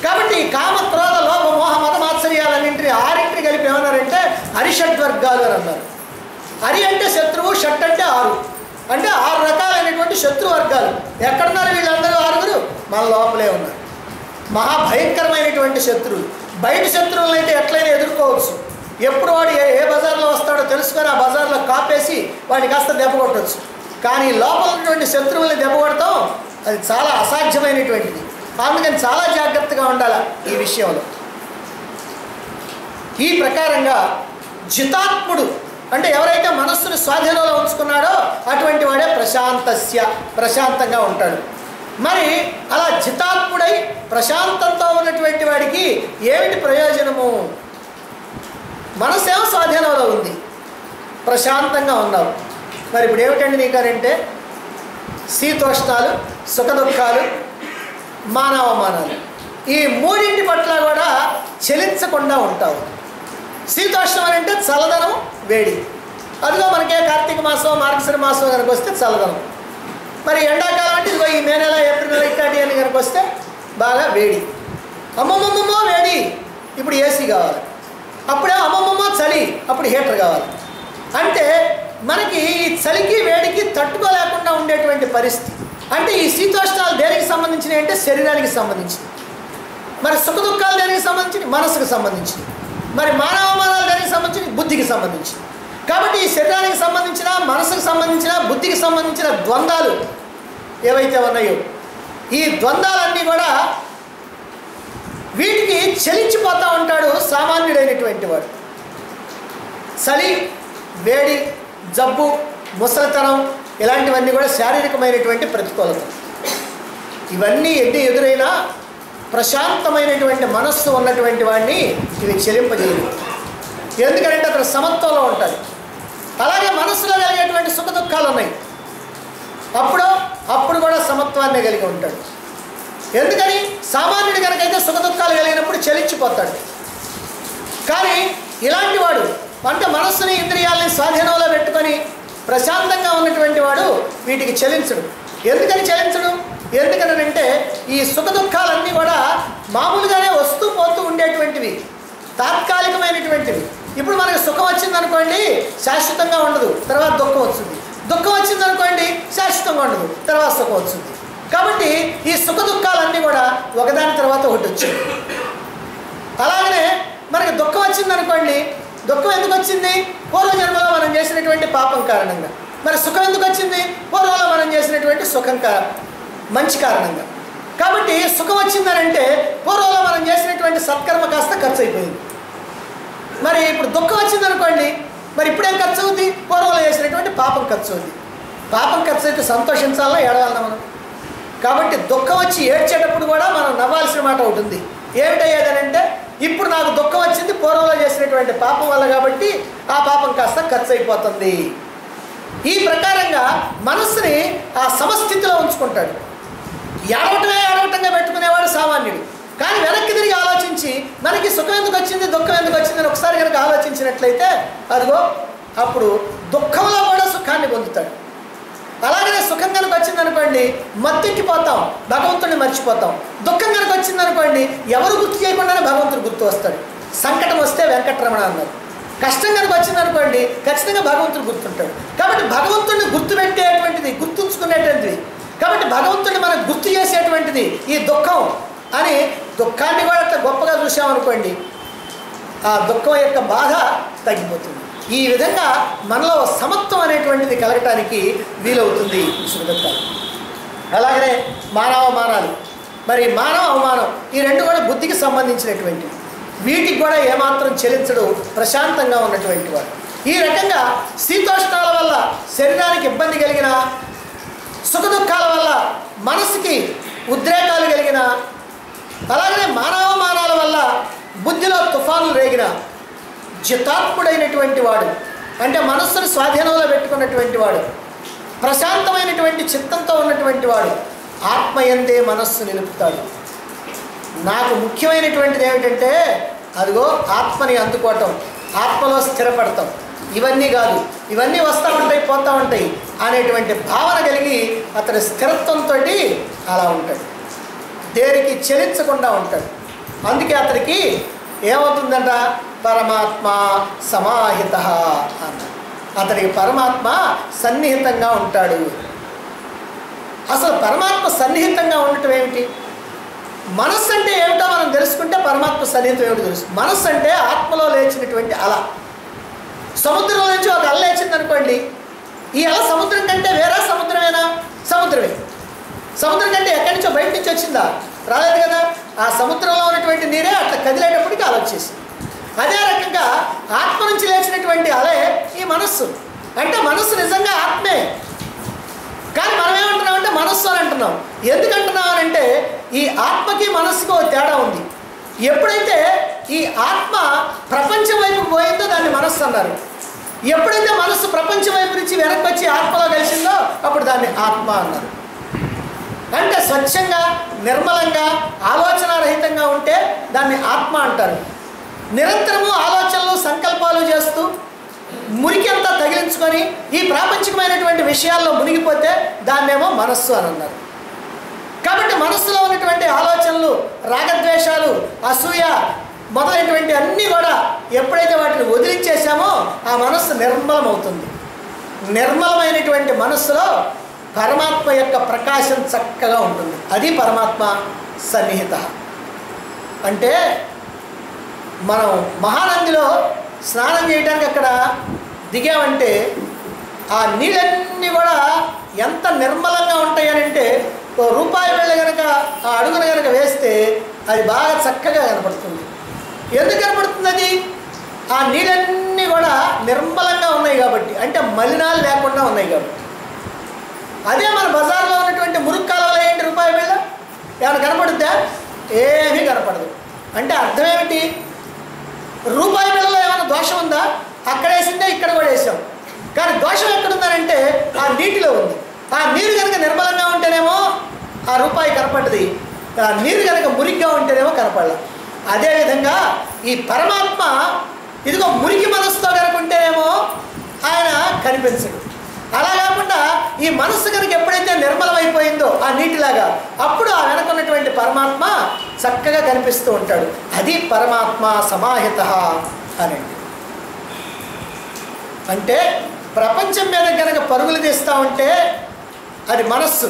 కాబట్టి కామ, క్రోధ, లోభ, మోహ, మద, మాత్సర్యాలన్నింటినీ 6 కలిపి ఏమన్నారంటే అరిషడ్వర్గాలు అని అన్నారు. అరి అంటే శత్రువు, షట్ అంటే 6 అంటే 6 రకాలైనటువంటి శత్రువర్గాలు. ఎక్కడున్నారు వీళ్ళందరూ 6? మన లోపలే ఉన్నారు. మహాభయంకరమైనటువంటి శత్రువులు. బయట శత్రువులను అయితే ఎట్లయినా ఎదుర్కోవచ్చు. ఎప్పుడు వాడు ఏ బజార్లో వస్తాడో తెలుసుకొని ఆ బజార్లో కాపేసి వాడిని కాస్త దెబ్బ కొట్టవచ్చు. కానీ లోపల ఉన్నటువంటి శత్రువుల్ని దెబ్బ కొడతాం అది చాలా అసాధ్యమైనటువంటిది. అందుకని చాలా జాగ్రత్తగా ఉండాలి ఈ విషయంలో. ఈ ప్రకారంగా జితాత్ముడు అంటే ఎవరైతే మనస్సును స్వాధీనంలో ఉంచుకున్నాడో అటువంటి వాడే ప్రశాంతంగా ఉంటాడు. మరి అలా జితాత్ముడై ప్రశాంతంతో ఉన్నటువంటి వాడికి ఏమిటి ప్రయోజనము? మనసేమో స్వాధీనంలో ఉంది, ప్రశాంతంగా ఉన్నావు. మరి ఇప్పుడు ఏమిటండి నీకనంటే శీతోష్ణాలు, సుఖదుఖాలు, మానవమానాలు, ఈ మూడింటి పట్ల కూడా చలించకుండా ఉంటావు. శీతోష్ణం అని అంటే చల్లదనం, వేడి. అదిగో మనకే కార్తీక మాసం, మార్గశిర మాసం కనుక వస్తే చల్లదనం. మరి ఎండాకాలం అంటే ఇదిగో ఈ మే నెల, ఏప్రిల్ నెల ఇట్లాంటి అని కనుక వస్తే బాగా వేడి. అమ్మమ్మమ్మమ్మో వేడి, ఇప్పుడు ఏసీ కావాలి. అప్పుడే అమ్మమ్మమ్మో చలి, అప్పుడు హీటర్ కావాలి. అంటే మనకి ఈ చలికి వేడికి తట్టుకోలేకుండా ఉండేటువంటి పరిస్థితి. అంటే ఈ శీతోష్ణాలు దేనికి సంబంధించినవి అంటే శరీరానికి సంబంధించినవి. మరి సుఖదుఖాలు దేనికి సంబంధించి? మనసుకు సంబంధించినవి. మరి మానవమానాలు దేనికి సంబంధించి? బుద్ధికి సంబంధించినవి. కాబట్టి ఈ శరీరానికి సంబంధించిన, మనసుకు సంబంధించిన, బుద్ధికి సంబంధించిన ద్వంద్వాలు ఏవైతే ఉన్నాయో, ఈ ద్వంద్వాలన్నీ కూడా వీటికి చలించిపోతూ ఉంటాడు సామాన్యుడైనటువంటి వాడు. చలి, వేడి, జబ్బు, ముసలితనం ఇలాంటివన్నీ కూడా శారీరకమైనటువంటి ప్రతికూలత. ఇవన్నీ ఎన్ని ఎదురైనా ప్రశాంతమైనటువంటి మనస్సు ఉన్నటువంటి వాడిని ఇవి చెలింపజేయదు. ఎందుకంటే అతను సమత్వంలో ఉంటాడు. అలాగే మనస్సులో కలిగేటువంటి సుఖ దుఃఖాలు ఉన్నాయి, అప్పుడు కూడా సమత్వాన్ని కలిగి ఉంటాడు. ఎందుకని? సామాన్యుడి కనుకైతే సుఖ దుఃఖాలు కలిగినప్పుడు చలించిపోతాడు. కానీ ఇలాంటి వాడు అంటే మనస్సుని, ఇంద్రియాలని స్వాధీనంలో పెట్టుకొని ప్రశాంతంగా ఉన్నటువంటి వాడు వీటికి చలించడు. ఎందుకని చలించడు? ఎందుకనంటే ఈ సుఖ దుఃఖాలన్నీ కూడా మామూలుగానే వస్తూ పోతూ ఉండేటువంటివి, తాత్కాలికమైనటువంటివి. ఇప్పుడు మనకు సుఖం వచ్చిందనుకోండి, శాశ్వతంగా ఉండదు, తర్వాత దుఃఖం వస్తుంది. దుఃఖం వచ్చిందనుకోండి, శాశ్వతంగా ఉండదు, తర్వాత సుఖం వస్తుంది. కాబట్టి ఈ సుఖ దుఃఖాలన్నీ కూడా ఒకదాని తర్వాత ఒకటి వచ్చాయి. అలాగనే మనకి దుఃఖం వచ్చిందనుకోండి, దుఃఖం ఎందుకు వచ్చింది? పూర్వజన్మలో మనం చేసినటువంటి పాపం కారణంగా. మరి సుఖం ఎందుకు వచ్చింది? పూర్వంలో మనం చేసినటువంటి మంచి కారణంగా. కాబట్టి సుఖం వచ్చిందనంటే పూర్వంలో మనం చేసినటువంటి సత్కర్మ కాస్త ఖర్చు అయిపోయింది. మరి ఇప్పుడు దుఃఖం వచ్చిందనుకోండి, మరి ఇప్పుడేం ఖర్చు అవుతుంది? పూర్వంలో చేసినటువంటి పాపం ఖర్చు అవుతుంది. పాపం ఖర్చు అయితే సంతోషించాలన్నా ఏడవాలన్నా మనం. కాబట్టి దుఃఖం వచ్చి ఏడ్చేటప్పుడు కూడా మనం నవ్వాల్సిన మాట ఒకటి ఉంది. ఏమిటయ్యేదనంటే ఇప్పుడు నాకు దుఃఖం వచ్చింది పూర్వంలో చేసినటువంటి పాపం వల్ల, కాబట్టి ఆ పాపం కాస్త ఖర్చు అయిపోతుంది. ఈ ప్రకారంగా మనస్సుని ఆ సమస్థితిలో ఉంచుకుంటాడు. ఏడవటంగా పెట్టుకునేవాడు సామాన్యుడు. కానీ వెనక్కి తిరిగి ఆలోచించి మనకి సుఖం ఎందుకు వచ్చింది, దుఃఖం ఎందుకు వచ్చింది అని ఒకసారి కనుక ఆలోచించినట్లయితే అదిగో అప్పుడు దుఃఖంలో కూడా సుఖాన్ని పొందుతాడు. అలాగనే సుఖం కనుక వచ్చిందనుకోండి మత్తెక్కిపోతాం, భగవంతుడిని మర్చిపోతాం. దుఃఖం కనుక వచ్చిందనుకోండి ఎవరు గుర్తు చేయకుండానే భగవంతుడు గుర్తు వస్తాడు. సంకటం వస్తే వెంకటరమణ అన్నారు. కష్టం కనుక వచ్చిందనుకోండి ఖచ్చితంగా భగవంతుడు గుర్తుంటాడు. కాబట్టి భగవంతుడిని గుర్తుపెట్టేటువంటిది, గుర్తుంచుకునేటువంటిది. కాబట్టి భగవంతుడిని మనకు గుర్తు చేసేటువంటిది ఈ దుఃఖం అని. దుఃఖాన్ని కూడా అట్లా గొప్పగా చూసామనుకోండి, ఆ దుఃఖం యొక్క బాధ తగ్గిపోతుంది. ఈ విధంగా మనలో సమత్వం అనేటువంటిది కలగటానికి వీలవుతుంది సుఖదుఖాలు. అలాగనే మానవమానాలు, మరి మానవ అవమానం, ఈ రెండు కూడా బుద్ధికి సంబంధించినటువంటివి. వీటికి కూడా ఏమాత్రం చెలించడు, ప్రశాంతంగా ఉన్నటువంటి వాడు. ఈ రకంగా శీతోష్ణాల వల్ల శరీరానికి ఇబ్బంది కలిగిన, సుఖ దుఃఖాల వల్ల మనసుకి ఉద్రేకాలు కలిగిన, అలాగనే మానవమానాల వల్ల బుద్ధిలో తుఫానులు రేగిన జితాత్ముడైనటువంటి వాడు, అంటే మనస్సును స్వాధీనంలో పెట్టుకున్నటువంటి వాడు, ప్రశాంతమైనటువంటి చిత్తంతో ఉన్నటువంటి వాడు ఆత్మయందే మనస్సు నిలుపుతాడు. నాకు ముఖ్యమైనటువంటిది ఏమిటంటే అదిగో ఆత్మని అందుకోవటం, ఆత్మలో స్థిరపడతాం. ఇవన్నీ కాదు, ఇవన్నీ వస్తూ ఉంటాయి పోతూ ఉంటాయి అనేటువంటి భావన కలిగి అతని స్థిరత్వంతో అలా ఉంటాడు, దేనికి చలించకుండా ఉంటాడు. అందుకే అతనికి ఏమవుతుందంట? పరమాత్మ సమాహిత అన్న. అతనికి పరమాత్మ సన్నిహితంగా ఉంటాడు. అసలు పరమాత్మ సన్నిహితంగా ఉండటం ఏమిటి? మనస్సు అంటే ఏమిటో మనం తెలుసుకుంటే పరమాత్మ సన్నిహితం ఏమిటో తెలుసు. మనస్సు అంటే ఆత్మలో లేచినటువంటి అల. సముద్రంలో నుంచి ఒక అల లేచింది అనుకోండి, ఈ అల సముద్రం కంటే వేరే సముద్రమేనా? సముద్రమే. సముద్రం కంటే ఎక్కడి నుంచో బయట నుంచి వచ్చిందా? రాలేదు కదా. ఆ సముద్రంలో ఉన్నటువంటి నీరే అట్లా కదిలేటప్పటికి అల వచ్చేసింది. అదే రకంగా ఆత్మ నుంచి లేచినటువంటి అలే ఈ మనస్సు. అంటే మనస్సు నిజంగా ఆత్మే, కానీ మనం ఏమంటున్నామంటే మనస్సు అని అంటున్నాం. అంటున్నాం. ఎందుకంటున్నాం అంటే ఈ ఆత్మకి మనస్సుకు తేడా ఉంది. ఎప్పుడైతే ఈ ఆత్మ ప్రపంచం వైపు పోయిందో దాన్ని మనస్సు అన్నారు. ఎప్పుడైతే మనస్సు ప్రపంచం వైపు నుంచి వెనక్కి వచ్చి ఆత్మలో కలిసిందో అప్పుడు దాన్ని ఆత్మ అన్నారు. అంటే స్వచ్ఛంగా నిర్మలంగా ఆలోచనారహితంగా ఉంటే దాన్ని ఆత్మ అంటారు. నిరంతరము ఆలోచనలు సంకల్పాలు చేస్తూ మురికి అంతా తగిలించుకొని ఈ ప్రాపంచికమైనటువంటి విషయాల్లో మునిగిపోతే దాన్నేమో మనస్సు అని అన్నారు. కాబట్టి మనస్సులో ఉన్నటువంటి ఆలోచనలు, రాగద్వేషాలు, అసూయ మొదలైనటువంటి అన్నీ కూడా ఎప్పుడైతే వాటిని వదిలించేసామో ఆ మనస్సు నిర్మలమవుతుంది. నిర్మలమైనటువంటి మనస్సులో పరమాత్మ యొక్క ప్రకాశం చక్కగా ఉంటుంది. అది పరమాత్మ సన్నిహిత. అంటే మనం మహానందిలో స్నానం చేయడానికి అక్కడ దిగామంటే ఆ నీళ్ళన్నీ కూడా ఎంత నిర్మలంగా ఉంటాయని అంటే రూపాయి బిళ్ళ కనుక ఆ అడుగున కనుక వేస్తే అది బాగా చక్కగా కనపడుతుంది. ఎందుకు కనపడుతుంది? అది ఆ నీళ్ళన్నీ కూడా నిర్మలంగా ఉన్నాయి కాబట్టి, అంటే మలినాలు లేకుండా ఉన్నాయి కాబట్టి. అదే మన బజార్లో ఉన్నటువంటి మురుగు కాలువలో ఏంటి రూపాయి బిళ్ళ ఏమైనా కనపడుద్దా? ఏమీ కనపడదు. అంటే అర్థం ఏమిటి? రూపాయి బిళ్ళలో ఏమైనా దోషం ఉందా? అక్కడ వేసిందే ఇక్కడ కూడా వేసాం. కానీ దోషం ఎక్కడుందనంటే ఆ నీటిలో ఉంది. ఆ నీరు కనుక నిర్మలంగా ఉంటేనేమో ఆ రూపాయి కనపడ్డది, ఆ నీరు కనుక మురికిగా ఉంటేనేమో కనపడదు. అదేవిధంగా ఈ పరమాత్మ ఇదిగో మురికి మనస్సుతో కనుక ఉంటేనేమో ఆయన కనిపించడు. అలా కాకుండా ఈ మనస్సు కనుక ఎప్పుడైతే నిర్మలమైపోయిందో ఆ నీటిలాగా అప్పుడు ఆ వెనకున్నటువంటి పరమాత్మ చక్కగా కనిపిస్తూ ఉంటాడు. అది పరమాత్మ సమాహిత అనండి. అంటే ప్రపంచం మీద కనుక పరుగులు తీస్తూ ఉంటే అది మనస్సు.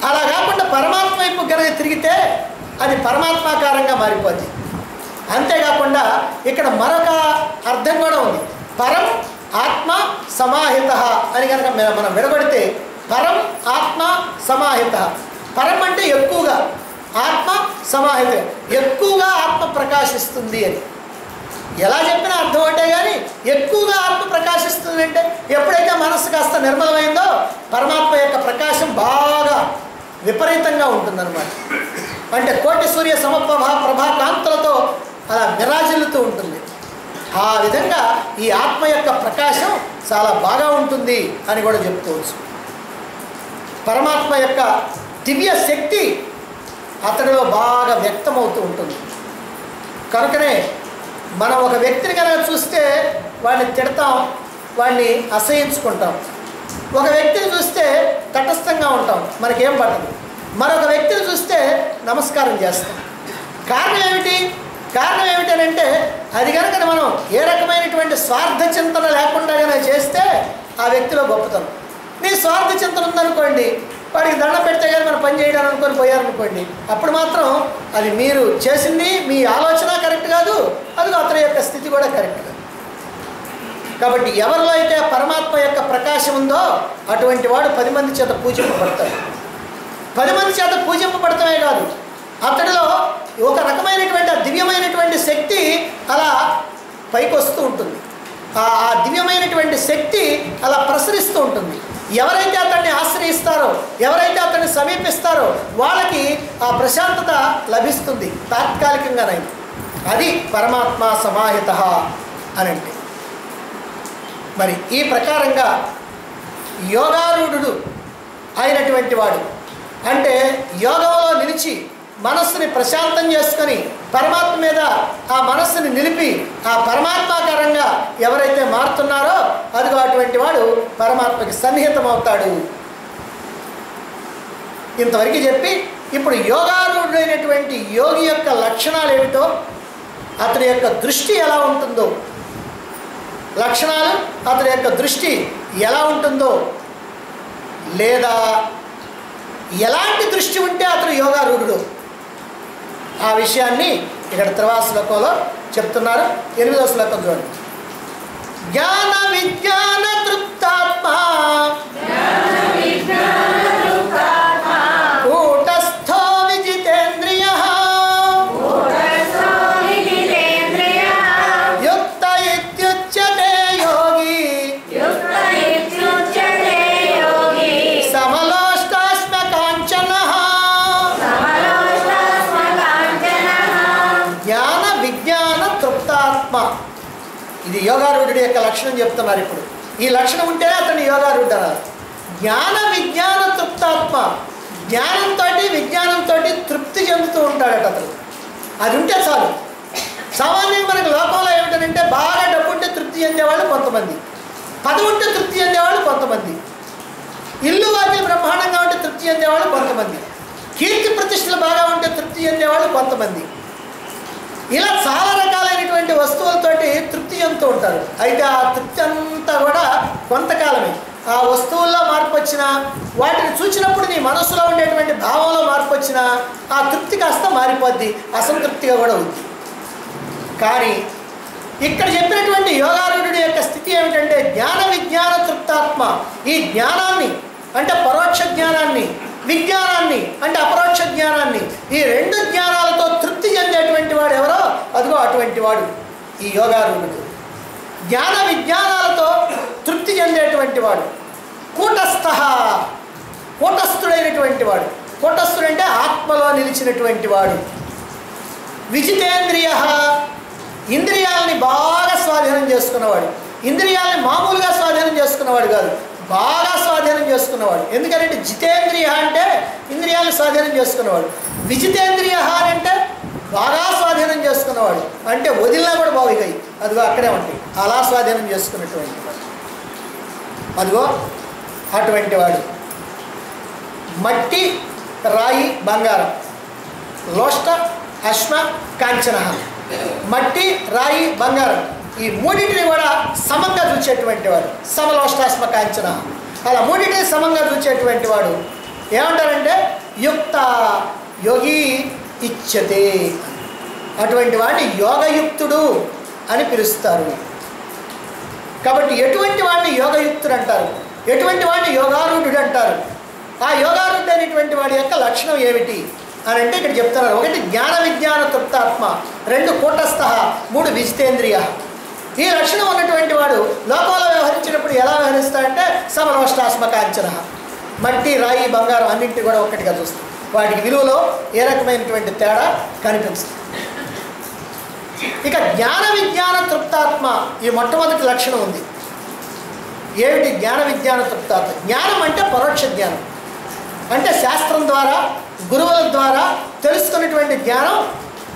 అలా కాకుండా పరమాత్మ వైపు కనుక తిరిగితే అది పరమాత్మాకారంగా మారిపోద్ది. అంతేకాకుండా ఇక్కడ మరొక అర్థం కూడా ఉంది. పరం ఆత్మ సమాహిత అని కనుక మనం విడబడితే పరం ఆత్మ సమాహిత. పరం అంటే ఎక్కువగా, ఆత్మ సమాహిత ఎక్కువగా ఆత్మ ప్రకాశిస్తుంది అని. ఎలా చెప్పినా అర్థం అంటే కానీ ఎక్కువగా ఆత్మ ప్రకాశిస్తుంది అంటే ఎప్పుడైతే మనస్సు కాస్త నిర్మలమైందో పరమాత్మ యొక్క ప్రకాశం బాగా విపరీతంగా ఉంటుందన్నమాట. అంటే కోటి సూర్య ప్రభా కాంతులతో అలా విరాజిల్లుతూ ఉంటుంది. ఆ విధంగా ఈ ఆత్మ యొక్క ప్రకాశం చాలా బాగా ఉంటుంది అని కూడా చెప్పుకోవచ్చు. పరమాత్మ యొక్క దివ్య శక్తి అతడిలో బాగా వ్యక్తమవుతూ ఉంటుంది. కనుకనే మనం ఒక వ్యక్తిని కనుక చూస్తే వాడిని తిడతాం, వాడిని అసహించుకుంటాం. ఒక వ్యక్తిని చూస్తే తటస్థంగా ఉంటాం, మనకేం పట్టదు. మరొక వ్యక్తిని చూస్తే నమస్కారం చేస్తాం. కారణం ఏమిటి? కారణం ఏమిటనంటే అది కనుక మనం ఏ రకమైనటువంటి స్వార్థ చింతన లేకుండా కనుక చేస్తే ఆ వ్యక్తిలో గొప్పతనం. నీ స్వార్థ చింతన ఉందనుకోండి, వాడికి దండం పెడితే కానీ మనం పని చేయడానికి అనుకొని పోయారనుకోండి, అప్పుడు మాత్రం అది మీరు చేసింది మీ ఆలోచన కరెక్ట్ కాదు, అది అతని యొక్క స్థితి కూడా కరెక్ట్ కాదు. కాబట్టి ఎవరిలో అయితే పరమాత్మ యొక్క ప్రకాశం ఉందో అటువంటి వాడు 10 మంది చేత పూజింపబడతాడు. 10 మంది చేత పూజింపబడటమే కాదు, అతడిలో ఒక రకమైనటువంటి దివ్యమైనటువంటి శక్తి అలా పైకి వస్తూ ఉంటుంది. ఆ దివ్యమైనటువంటి శక్తి అలా ప్రసరిస్తూ ఉంటుంది. ఎవరైతే అతన్ని ఆశ్రయిస్తారో, ఎవరైతే అతన్ని సమీపిస్తారో వాళ్ళకి ఆ ప్రశాంతత లభిస్తుంది తాత్కాలికంగానైనా. అది పరమాత్మ సమాహిత అనంటే. మరి ఈ ప్రకారంగా యోగారూఢుడు అయినటువంటి వాడు అంటే యోగంలో నిలిచి మనస్సుని ప్రశాంతం చేసుకొని పరమాత్మ మీద ఆ మనస్సుని నిలిపి ఆ పరమాత్మాకారంగా ఎవరైతే మారుతున్నారో అదిగో అటువంటి వాడు పరమాత్మకి సన్నిహితం అవుతాడు. ఇంతవరకు చెప్పి ఇప్పుడు యోగారూఢుడైనటువంటి యోగి యొక్క లక్షణాలు ఏమిటో, అతని యొక్క దృష్టి ఎలా ఉంటుందో, లక్షణాలు అతని యొక్క దృష్టి ఎలా ఉంటుందో, లేదా ఎలాంటి దృష్టి ఉంటే అతను యోగారూఢుడు, ఆ విషయాన్ని ఇక్కడ తర్వాత శ్లోకంలో చెప్తున్నారు. 8వ శ్లోకం చూడండి. జ్ఞాన విజ్ఞాన తృప్తాత్మ కూటస్థో విజితేంద్రియః యుక్త ఇత్యుచ్యతే యోగి సమలోష్టాస్మ కాంచన యోగారూఢుడి యొక్క లక్షణం చెప్తున్నారు. ఇప్పుడు ఈ లక్షణం ఉంటేనే అతన్ని యోగారూఢుడు అన్నారు. జ్ఞాన విజ్ఞాన తృప్తాత్మ, జ్ఞానంతో విజ్ఞానంతో తృప్తి చెందుతూ ఉంటాడట అతను. అది ఉంటే చాలు. సామాన్యంగా మనకు లోకంలో ఏమిటంటే బాగా డబ్బు ఉంటే తృప్తి చెందేవాళ్ళు కొంతమంది, పదవి ఉంటే తృప్తి చెందేవాళ్ళు కొంతమంది, ఇల్లు వాకి బ్రహ్మాండంగా ఉంటే తృప్తి చెందేవాళ్ళు కొంతమంది, కీర్తి ప్రతిష్టలు బాగా ఉంటే తృప్తి చెందేవాళ్ళు కొంతమంది. ఇలా చాలా రకాలైనటువంటి వస్తువులతోటి తృప్తి చెందుతూ ఉంటారు. అయితే ఆ తృప్తి అంతా కూడా కొంతకాలమే. ఆ వస్తువుల్లో మార్పు వచ్చినా, వాటిని చూసినప్పుడు నీ మనసులో ఉండేటువంటి భావంలో మార్పు వచ్చినా ఆ తృప్తి కాస్త మారిపోద్ది, అసంతృప్తిగా కూడా ఉంది. కానీ ఇక్కడ చెప్పినటువంటి యోగారూఢుడి యొక్క స్థితి ఏమిటంటే జ్ఞాన విజ్ఞాన తృప్తాత్మ. ఈ జ్ఞానాన్ని అంటే పరోక్ష జ్ఞానాన్ని, విజ్ఞానాన్ని అంటే అపరోక్ష జ్ఞానాన్ని, ఈ రెండు జ్ఞానాలతో తృప్తి చెందేటువంటి వాడు ఎవరో అదిగో అటువంటి వాడు ఈ యోగారూఢుడు. జ్ఞాన విజ్ఞానాలతో తృప్తి చెందేటువంటి వాడు కూటస్థ, కూటస్థుడైనటువంటి వాడు. కూటస్థుడంటే ఆత్మలో నిలిచినటువంటి వాడు. విజితేంద్రియ, ఇంద్రియాలని బాగా స్వాధీనం చేసుకున్నవాడు. ఇంద్రియాలని మామూలుగా స్వాధీనం చేసుకున్నవాడు కాదు, బాగా స్వాధీనం చేసుకున్నవాడు. ఎందుకంటే జితేంద్రియ అంటే ఇంద్రియాలను స్వాధీనం చేసుకున్నవాడు, విజితేంద్రియ అంటే బాగా స్వాధీనం చేసుకున్నవాడు. అంటే వదిలినా కూడా బాగుగాయి, అదిగో అక్కడే ఉంటాయి. అలా స్వాధీనం చేసుకున్నటువంటి వాడు అదిగో అటువంటి వాడు. మట్టి, రాయి, బంగారం, లోష్ట, అశ్మ, కాంచన. మట్టి, రాయి, బంగారం ఈ మూడింటిని కూడా సమంగా చూచేటువంటి వాడు సమలోష్టాస్మ కాంచన. అలా మూడింటిని సమంగా చూచేటువంటి వాడు ఏమంటారంటే యుక్త యోగి ఇచ్చతే. అటువంటి వాడిని యోగయుక్తుడు అని పిలుస్తారు. కాబట్టి ఎటువంటి వాడిని యోగయుక్తుడు అంటారు, ఎటువంటి వాడిని యోగారూఢుడు అంటారు. ఆ యోగారూఢుడు అనేటువంటి వాడి యొక్క లక్షణం ఏమిటి అని అంటే ఇక్కడ చెప్తున్నారు. ఒకటి జ్ఞాన విజ్ఞాన తృప్తాత్మ, రెండు కూటస్థ, మూడు విజితేంద్రియ. ఈ లక్షణం ఉన్నటువంటి వాడు లోకంలో వ్యవహరించినప్పుడు ఎలా వ్యవహరిస్తాడంటే సమలోష్టాస్మ కాంచన. మట్టి, రాయి, బంగారం అన్నింటినీ కూడా ఒక్కటిగా చూస్తాం. వాటికి విలువలో ఏ రకమైనటువంటి తేడా కనిపిస్తుంది. ఇక జ్ఞాన విజ్ఞాన తృప్తాత్మ ఈ మొట్టమొదటి లక్షణం ఉంది. ఏమిటి జ్ఞాన విజ్ఞాన తృప్తాత్మ? జ్ఞానం అంటే పరోక్ష జ్ఞానం, అంటే శాస్త్రం ద్వారా గురువుల ద్వారా తెలుసుకున్నటువంటి జ్ఞానం.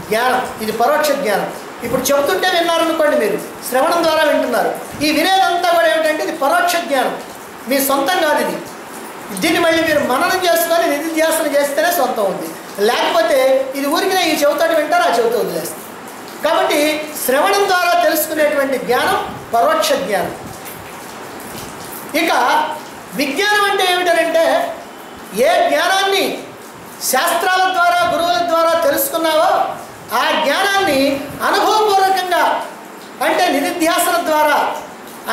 జ్ఞానం ఇది పరోక్ష జ్ఞానం. ఇప్పుడు చెబుతుంటే విన్నారనుకోండి, మీరు శ్రవణం ద్వారా వింటున్నారు. ఈ వినేదంతా కూడా ఏమిటంటే ఇది పరోక్ష జ్ఞానం, మీ సొంతం కాదు ఇది. దీన్ని మళ్ళీ మీరు మననం చేసుకొని నిధిధ్యాసన చేస్తేనే సొంతం ఉంది. లేకపోతే ఇది ఊరికినే ఈ చెబుతాడు వింటారు, ఆ చెబుతూ వదిలేస్తారు. కాబట్టి శ్రవణం ద్వారా తెలుసుకునేటువంటి జ్ఞానం పరోక్ష జ్ఞానం. ఇక విజ్ఞానం అంటే ఏమిటంటే ఏ జ్ఞానాన్ని శాస్త్రాల ద్వారా గురువుల ద్వారా తెలుసుకున్నావో ఆ జ్ఞానాన్ని అనుభవపూర్వకంగా అంటే నిధిధ్యాసన ద్వారా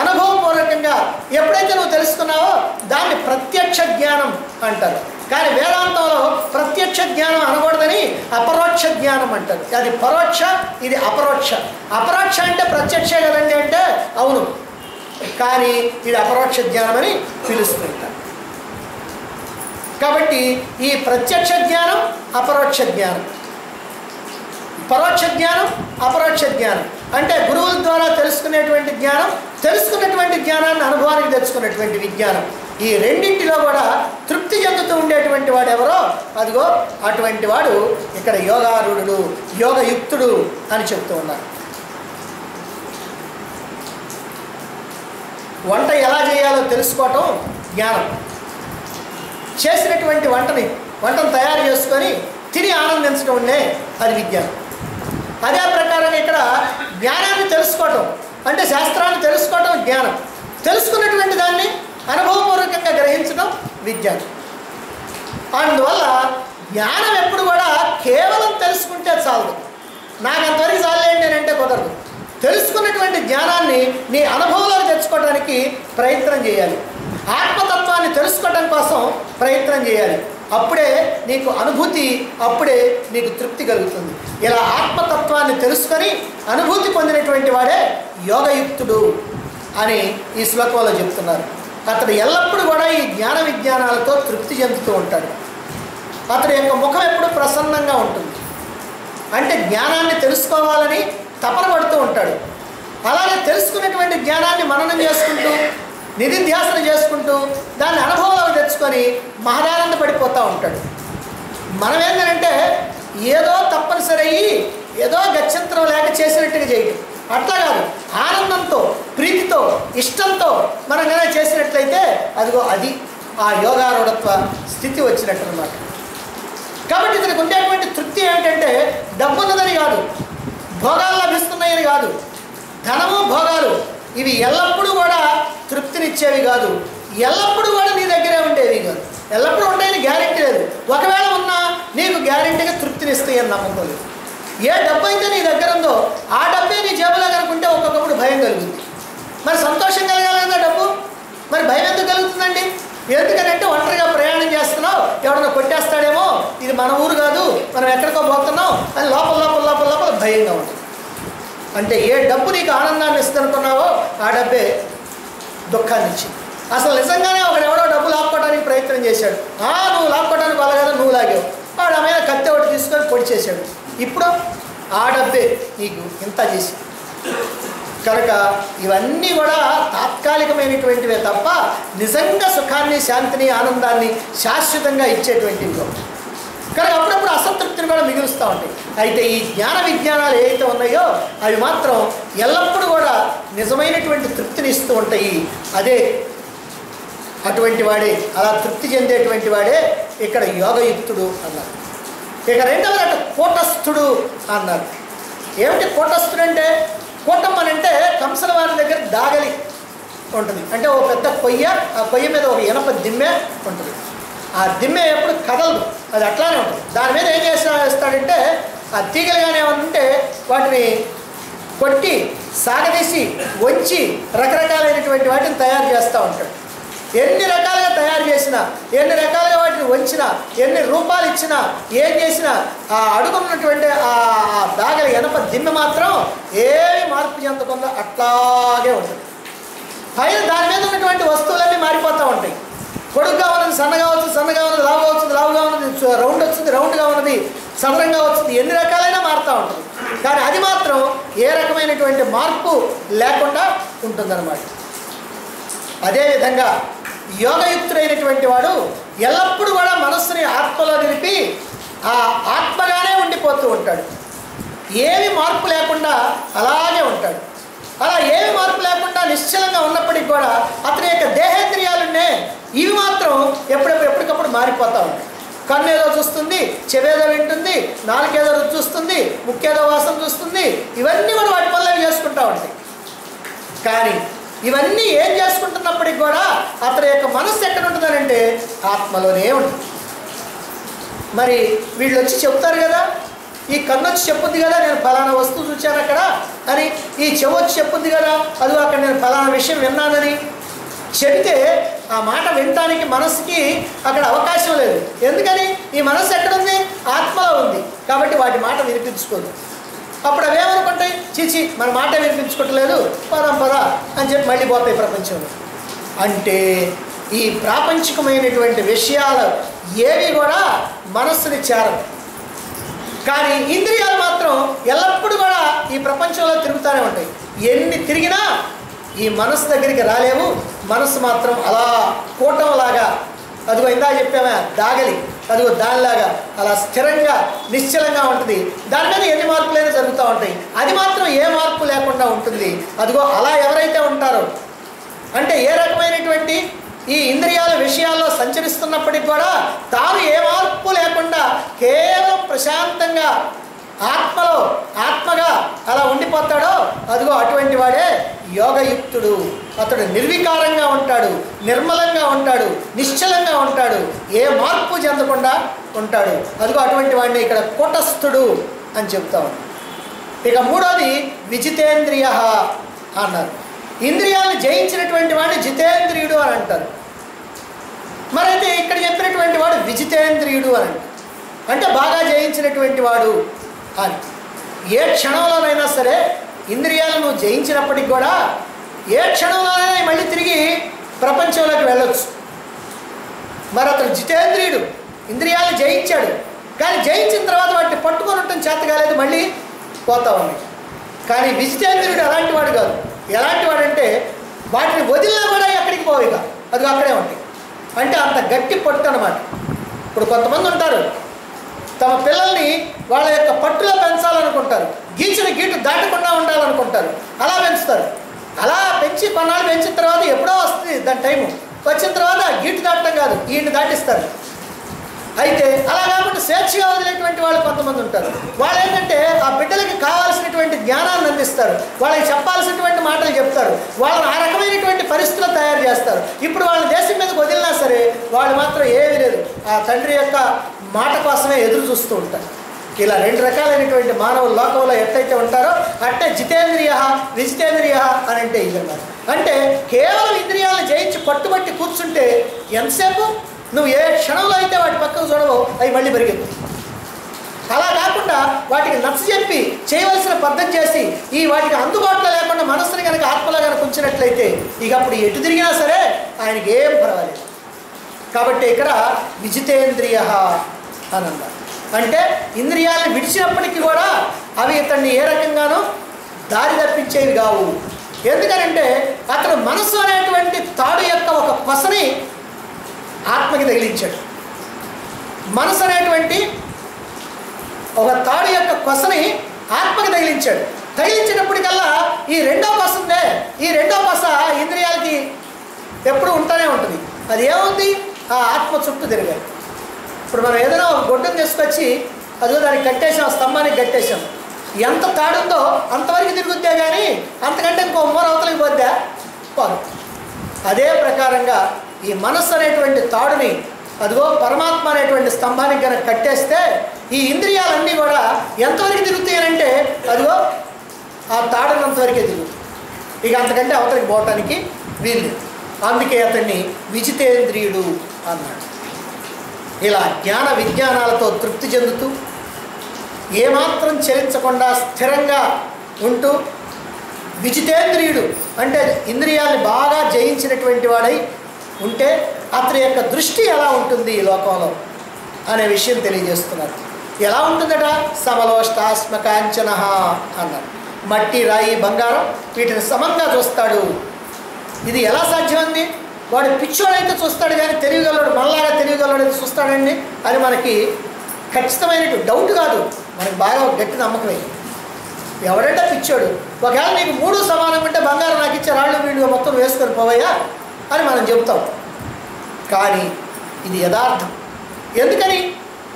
అనుభవపూర్వకంగా ఎప్పుడైతే నువ్వు తెలుసుకున్నావో దాన్ని ప్రత్యక్ష జ్ఞానం అంటారు. కానీ వేదాంతంలో ప్రత్యక్ష జ్ఞానం అనకూడదని అపరోక్ష జ్ఞానం అంటారు. అది పరోక్ష, ఇది అపరోక్ష. అపరోక్ష అంటే ప్రత్యక్ష కదండి అంటే అవును, కానీ ఇది అపరోక్ష జ్ఞానం అని పిలుస్తుంటారు. కాబట్టి ఈ ప్రత్యక్ష జ్ఞానం అపరోక్ష జ్ఞానం, పరోక్ష జ్ఞానం అపరోక్ష జ్ఞానం అంటే గురువుల ద్వారా తెలుసుకునేటువంటి జ్ఞానం, తెలుసుకున్నటువంటి జ్ఞానాన్ని అనుభవానికి తెచ్చుకున్నటువంటి విజ్ఞానం. ఈ రెండింటిలో కూడా తృప్తి చెందుతూ ఉండేటువంటి వాడు ఎవరో అదిగో అటువంటి వాడు ఇక్కడ యోగారూఢుడు, యోగయుక్తుడు అని చెప్తూ ఉన్నారు. వంట ఎలా చేయాలో తెలుసుకోవటం జ్ఞానం. చేసినటువంటి వంటను తయారు చేసుకొని తిని ఆనందించడం ఉండే అది విజ్ఞానం. అదే ప్రకారంగా ఇక్కడ జ్ఞానాన్ని తెలుసుకోవటం అంటే శాస్త్రాన్ని తెలుసుకోవటం జ్ఞానం, తెలుసుకున్నటువంటి దాన్ని అనుభవపూర్వకంగా గ్రహించడం విజ్ఞానం. అందువల్ల జ్ఞానం ఎప్పుడు కూడా కేవలం తెలుసుకుంటే చాలదు, నాకు అంతవరకు చాలండి అని అంటే కుదరదు. తెలుసుకున్నటువంటి జ్ఞానాన్ని నీ అనుభవంలోకి తెచ్చుకోవడానికి ప్రయత్నం చేయాలి. ఆత్మతత్వాన్ని తెలుసుకోవడం కోసం ప్రయత్నం చేయాలి. అప్పుడే నీకు అనుభూతి, అప్పుడే నీకు తృప్తి కలుగుతుంది. ఇలా ఆత్మతత్వాన్ని తెలుసుకొని అనుభూతి పొందినటువంటి వాడే యోగయుక్తుడు అని ఈ శ్లోకంలో చెప్తున్నారు. అతడు ఎల్లప్పుడూ కూడా ఈ జ్ఞాన విజ్ఞానాలతో తృప్తి చెందుతూ ఉంటాడు. అతడి యొక్క ముఖం ఎప్పుడు ప్రసన్నంగా ఉంటుంది. అంటే జ్ఞానాన్ని తెలుసుకోవాలని తపన పడుతూ ఉంటాడు. అలాగే తెలుసుకున్నటువంటి జ్ఞానాన్ని మననం చేసుకుంటూ నిధిధ్యాసన చేసుకుంటూ దాన్ని అనుభవంలోకి తెచ్చుకొని మహదానంద పడిపోతూ ఉంటాడు. మనం ఏంటంటే ఏదో తప్పనిసరి అయ్యి ఏదో గత్యంతరం లేక చేసినట్టుగా చేయటం అట్లా కాదు. ఆనందంతో, ప్రీతితో, ఇష్టంతో మనం కనుక చేసినట్లయితే అదిగో అది ఆ యోగారూఢత్వ స్థితి వచ్చినట్టు అన్నమాట. కాబట్టి ఇతనికి ఉండేటువంటి తృప్తి ఏమిటంటే డబ్బున్నదని కాదు, భోగాలు లభిస్తున్నాయని కాదు. ధనము భోగాలు ఇవి ఎల్లప్పుడూ కూడా తృప్తినిచ్చేవి కాదు, ఎల్లప్పుడూ కూడా నీ దగ్గరే ఉండేవి కాదు. ఎల్లప్పుడూ ఉంటాయని గ్యారెంటీ లేదు. ఒకవేళ ఉన్నా నీకు గ్యారెంటీగా తృప్తినిస్తాయని నమ్మకం లేదు. ఏ డబ్బు అయితే నీ దగ్గర ఉందో ఆ డబ్బే నీ జేబులో కనుకుంటే ఒక్కొక్కప్పుడు భయం కలుగుతుంది. మరి సంతోషం కలగాలన్నా డబ్బు, మరి భయం ఎందుకు కలుగుతుందండి? ఎందుకనంటే ఒంటరిగా ప్రయాణం చేస్తున్నావు, ఎవడన్నా కొట్టేస్తాడేమో, ఇది మన ఊరు కాదు, మనం ఎక్కడికో పోతున్నాం అని లోపల లోపల లోపల లోపల భయంగా ఉంటుంది. అంటే ఏ డబ్బు నీకు ఆనందాన్ని ఇస్తుంది అనుకున్నావో ఆ డబ్బే దుఃఖాన్ని ఇచ్చింది. అసలు నిజంగానే ఒకడు ఎవడో డబ్బు లాక్కోవడానికి ప్రయత్నం చేశాడు. నువ్వు లాక్కోవడానికి వాళ్ళ కదా, నువ్వు లాగావు. వాడు ఆమె కత్తి ఒకటి తీసుకొని పొడి చేశాడు. ఇప్పుడు ఆ డబ్బే నీకు ఇంత చేసి. కనుక ఇవన్నీ కూడా తాత్కాలికమైనటువంటివే తప్ప నిజంగా సుఖాన్ని, శాంతిని, ఆనందాన్ని శాశ్వతంగా ఇచ్చేటువంటివి. కనుక అప్పుడప్పుడు అసంతృప్తిని కూడా మిగులుస్తూ ఉంటాయి. అయితే ఈ జ్ఞాన విజ్ఞానాలు ఏవైతే ఉన్నాయో అవి మాత్రం ఎల్లప్పుడూ కూడా నిజమైనటువంటి తృప్తిని ఇస్తూ ఉంటాయి. అదే అటువంటి వాడే, అలా తృప్తి చెందేటువంటి వాడే ఇక్కడ యోగయుక్తుడు అన్నారు. ఇక రెండవది అంటే కూటస్థుడు అన్నారు. ఏమిటి కూటస్థుడు అంటే? కూటం అని అంటే కంసల వారి దగ్గర దాగలి ఉంటుంది. అంటే ఒక పెద్ద కొయ్య, ఆ కొయ్య మీద ఒక ఇనప దిమ్మె ఉంటుంది. ఆ దిమ్మె ఎప్పుడు కదలదు, అది అట్లానే ఉంటుంది. దాని మీద ఏం చేస్తాడంటే ఆ తీగలుగానే ఉంటే వాటిని కొట్టి సాగదీసి వంచి రకరకాలైనటువంటి వాటిని తయారు చేస్తూ ఉంటాడు. ఎన్ని రకాలుగా తయారు చేసినా, ఎన్ని రకాలుగా వాటిని వంచినా, ఎన్ని రూపాలు ఇచ్చినా, ఏం చేసినా ఆ అడుగున్నటువంటి ఆ దాగల ఎనప దిమ్మె మాత్రం ఏమి మార్పు చెందకుండా అట్లాగే ఉంటుంది. పైన దాని మీద ఉన్నటువంటి వస్తువులన్నీ మారిపోతూ ఉంటాయి. పొడుగ్గా ఉన్నది సన్నగా వస్తుంది, సన్నగా ఉన్నది లావుగా వస్తుంది, లావుగా ఉన్నది రౌండ్ వచ్చింది, రౌండ్గా ఉన్నది సదరంగా వచ్చింది, ఎన్ని రకాలైనా మారుతూ ఉంటుంది. కానీ అది మాత్రం ఏ రకమైనటువంటి మార్పు లేకుండా ఉంటుందన్నమాట. అదేవిధంగా యోగయుక్తుడైనటువంటి వాడు ఎల్లప్పుడూ కూడా మనస్సుని ఆత్మలో నిలిపి ఆ ఆత్మగానే ఉండిపోతూ ఉంటాడు. ఏమి మార్పు లేకుండా అలాగే ఉంటాడు. అలా ఏమి మార్పు లేకుండా నిశ్చలంగా ఉన్నప్పటికీ కూడా అతని యొక్క దేహేంద్రియాలున్నే ఇవి మాత్రం ఎప్పటికప్పుడు మారిపోతూ ఉంటాయి. కన్ను ఏదో చూస్తుంది, చెవేదో వింటుంది, నాలుగేదో రుచి చూస్తుంది, ముక్కేదో వాసన చూస్తుంది. ఇవన్నీ కూడా వాటి వల్ల చేసుకుంటూ ఉంటాయి. కానీ ఇవన్నీ ఏం చేసుకుంటున్నప్పటికి కూడా అతని యొక్క మనస్సు ఎక్కడ ఉంటుందనంటే ఆత్మలోనే ఉంటుంది. మరి వీళ్ళు వచ్చి చెప్తారు కదా, ఈ కన్ను వచ్చి చెప్పుద్ది కదా నేను ఫలానా వస్తువు చూశాను అక్కడ అని, ఈ చెవు వచ్చి చెప్పుద్ది కదా అది అక్కడ నేను ఫలానా విషయం విన్నానని చెబితే ఆ మాట వినటానికి మనసుకి అక్కడ అవకాశం లేదు. ఎందుకని? ఈ మనస్సు ఎక్కడుంది? ఆత్మలో ఉంది. కాబట్టి వాటి మాట వినిపించుకోదు. అప్పుడు అవేమనుకుంటాయి, చీచి మన మాట వినిపించుకోవట్లేదు, పదం పద అని చెప్పి మళ్ళీ పోతాయి ప్రపంచంలో. అంటే ఈ ప్రాపంచికమైనటువంటి విషయాలు ఏవి కూడా మనస్సుని చేరవు. కానీ ఇంద్రియాలు మాత్రం ఎల్లప్పుడూ కూడా ఈ ప్రపంచంలో తిరుగుతూనే ఉంటాయి. ఎన్ని తిరిగినా ఈ మనస్సు దగ్గరికి రాలేవు. మనస్సు మాత్రం అలా కూటంలాగా, అదిగో ఇందా చెప్పామా దాగలి, అదిగో దానిలాగా అలా స్థిరంగా నిశ్చలంగా ఉంటుంది. దాని మీద ఎన్ని మార్పులైనా జరుగుతూ ఉంటాయి. అది మాత్రం ఏ మార్పు లేకుండా ఉంటుంది. అదిగో అలా ఎవరైతే ఉంటారో అంటే ఏ రకమైనటువంటి ఈ ఇంద్రియాల విషయాల్లో సంచరిస్తున్నప్పటికి కూడా తాను ఏ మార్పు లేకుండా కేవలం ప్రశాంతంగా ఆత్మలో ఆత్మగా అలా ఉండిపోతాడో అదిగో అటువంటి వాడే యోగయుక్తుడు. అతడు నిర్వికారంగా ఉంటాడు, నిర్మలంగా ఉంటాడు, నిశ్చలంగా ఉంటాడు, ఏ మార్పు చెందకుండా ఉంటాడు. అదిగో అటువంటి వాడిని ఇక్కడ కూటస్థుడు అని చెప్తాం. ఇక మూడోది విజితేంద్రియ అన్నారు. ఇంద్రియాలను జయించినటువంటి వాడిని జితేంద్రియుడు అని అంటారు. మరైతే ఇక్కడ చెప్పినటువంటి వాడు విజితేంద్రియుడు అని అంటే బాగా జయించినటువంటి వాడు అని. ఏ క్షణంలోనైనా సరే ఇంద్రియాలను జయించినప్పటికి కూడా ఏ క్షణంలోనైనా మళ్ళీ తిరిగి ప్రపంచంలోకి వెళ్ళొచ్చు. మరి అతను జితేంద్రియుడు, ఇంద్రియాలను జయించాడు. కానీ జయించిన తర్వాత వాటిని పట్టుకొని ఉండటం చేత కాలేదు, మళ్ళీ పోతా ఉన్నాయి. కానీ విజితేంద్రియుడు అలాంటి వాడు కాదు. ఎలాంటి వాడంటే వాటిని వదిలినా కూడా ఎక్కడికి పోవు, ఇక అది అక్కడే ఉంటాయి. అంటే అంత గట్టి పట్టు అన్నమాట. ఇప్పుడు కొంతమంది ఉంటారు తమ పిల్లల్ని వాళ్ళ యొక్క పట్టులో పెంచాలనుకుంటారు, గీచిన గీటు దాటకుండా ఉండాలనుకుంటారు, అలా పెంచుతారు. అలా పెంచి కొన్నాళ్ళు పెంచిన తర్వాత ఎప్పుడో వస్తుంది దాని టైము, వచ్చిన తర్వాత గీటు దాటడం కాదు ఈయన్ని దాటిస్తారు. అయితే అలా కాకుండా స్వేచ్ఛగా వదిలేటువంటి వాళ్ళు కొంతమంది ఉంటారు. వాళ్ళు ఏంటంటే ఆ బిడ్డలకి కావాల్సినటువంటి జ్ఞానాన్ని అందిస్తారు, వాళ్ళకి చెప్పాల్సినటువంటి మాటలు చెప్తారు, వాళ్ళని ఆ రకమైనటువంటి పరిస్థితులు తయారు చేస్తారు. ఇప్పుడు వాళ్ళ దేశం మీదకి వదిలినా సరే వాళ్ళు మాత్రం ఏమీ లేదు, ఆ తండ్రి యొక్క మాట కోసమే ఎదురు చూస్తూ ఉంటారు. ఇలా రెండు రకాలైనటువంటి మానవులు లోకంలో ఎట్లయితే ఉంటారో అట్టే జితేంద్రియ విజితేంద్రియ అని అంటే ఇదన్నమాట. అంటే కేవలం ఇంద్రియాలను జయించి పట్టుబట్టి కూర్చుంటే ఎంతసేపు నువ్వు ఏ క్షణంలో అయితే వాటి పక్కకు చూడవో అవి మళ్ళీ పెరిగెత్తాయి. అలా కాకుండా వాటికి నచ్చజెప్పి చేయవలసిన పద్ధతి చేసి ఈ వాటికి అందుబాటులో లేకుండా మనసుని కనుక ఆత్మలో కనుక ఉంచినట్లయితే ఇక అప్పుడు ఎటు తిరిగినా సరే ఆయనకి ఏం పర్వాలేదు. కాబట్టి ఇక్కడ విజితేంద్రియ అని అన్నారు. అంటే ఇంద్రియాలను విడిచినప్పటికీ కూడా అవి ఇతన్ని ఏ రకంగానూ దారి తప్పించేవి కావు. ఎందుకనంటే అతను మనసు అనేటువంటి తాడు యొక్క ఒక కొసని ఆత్మకి తగిలించాడు. మనసు అనేటువంటి ఒక తాడు యొక్క కొసని ఆత్మకి తగిలించాడు. తగిలించినప్పటికల్లా ఈ రెండో కొస ఉందే, ఈ రెండో కొస ఇంద్రియాలకి ఎప్పుడు ఉంటూనే ఉంటుంది. అది ఏముంది, ఆ ఆత్మ చుట్టూ తిరగాలి. ఇప్పుడు మనం ఏదైనా ఒక గొడ్డును తీసుకొచ్చి అదిగో దానికి కట్టేసాం, స్తంభానికి కట్టేసాం, ఎంత తాడుందో అంతవరకు తిరుగుద్దే కానీ అంతకంటే ఇంకో మూర అవతలకి పోద్దా పోదు. అదే ప్రకారంగా ఈ మనస్సు అనేటువంటి తాడుని అదిగో పరమాత్మ అనేటువంటి స్తంభానికి కనుక కట్టేస్తే ఈ ఇంద్రియాలన్నీ కూడా ఎంతవరకు తిరుగుతాయనంటే అదిగో ఆ తాడునంతవరకే తిరుగుతాయి, ఇక అంతకంటే అవతలికి పోవటానికి వీలు. అందుకే అతన్ని విజితేంద్రియుడు అన్నాడు. ఇలా జ్ఞాన విజ్ఞానాలతో తృప్తి చెందుతూ ఏమాత్రం చలించకుండా స్థిరంగా ఉంటూ విజితేంద్రియుడు అంటే ఇంద్రియాలను బాగా జయించినటువంటి వాడై ఉంటే అతని యొక్క దృష్టి ఎలా ఉంటుంది ఈ లోకంలో అనే విషయం తెలియజేస్తున్నారు. ఎలా ఉంటుందట, సమలోష్టాస్మకాంచన అన్నారు. మట్టి, రాయి, బంగారం వీటిని సమంగా చూస్తాడు. ఇది ఎలా సాధ్యమంది? వాడు పిచ్చోడైతే చూస్తాడు కానీ తెలియగలడు, మనలాగా తెలియగలడు చూస్తాడండి అని మనకి ఖచ్చితమైన డౌట్ కాదు, మనకి బాగా గట్టి నమ్మకమే. ఎవడంటే పిచ్చోడు, ఒకవేళ నీకు మూడు సమానంగా ఉంటే బంగారం నాకు ఇచ్చే రాళ్ళు వీళ్ళు మొత్తం వేసుకొని పోవయ్యా అని మనం చెబుతాం. కానీ ఇది యథార్థం.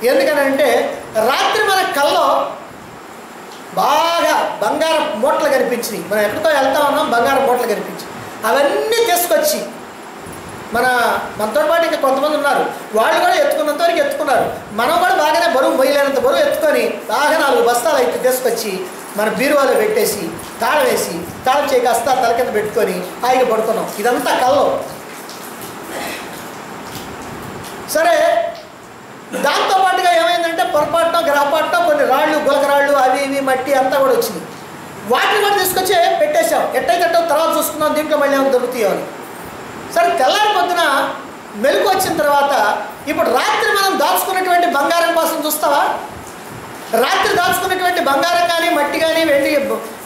ఎందుకని అంటే రాత్రి మన కల్లో బాగా బంగారం మూటలు కనిపించినాయి, మనం ఎక్కడికో వెళ్తా ఉన్నాం, బంగారం మూటలు కనిపించి అవన్నీ తీసుకొచ్చి మనతో పాటు ఇంకా కొంతమంది ఉన్నారు, వాళ్ళు కూడా ఎత్తుకున్నంత వరకు ఎత్తుకున్నారు, మనం కూడా బాగానే బరువు మొయ్యలేనంత బరువు ఎత్తుకొని బాగా 4 బస్తాలు అయితే తీసుకొచ్చి మన బీరువాలో పెట్టేసి తాళం వేసి తాళం చేయి కాస్త తల కింద పెట్టుకొని హాయిగా పడుకున్నాం. ఇదంతా కల్లో. సరే, దాంతోపాటుగా ఏమైందంటే పొరపాటునో గ్రహపాటునో కొన్ని రాళ్ళు, గులకరాళ్ళు, అవి ఇవి మట్టి అంతా కూడా వచ్చింది. వాటిని కూడా తీసుకొచ్చి పెట్టేశాం, ఎట్టయితే తర్వాత చూసుకున్నాం, దీంట్లో మళ్ళీ ఏమైనా దొరుకుతాయో అని. సరే, తెల్లారి పొద్దున మెలకు వచ్చిన తర్వాత ఇప్పుడు రాత్రి మనం దాచుకున్నటువంటి బంగారం కోసం చూస్తావా? రాత్రి దాచుకున్నటువంటి బంగారం కానీ మట్టి కానీ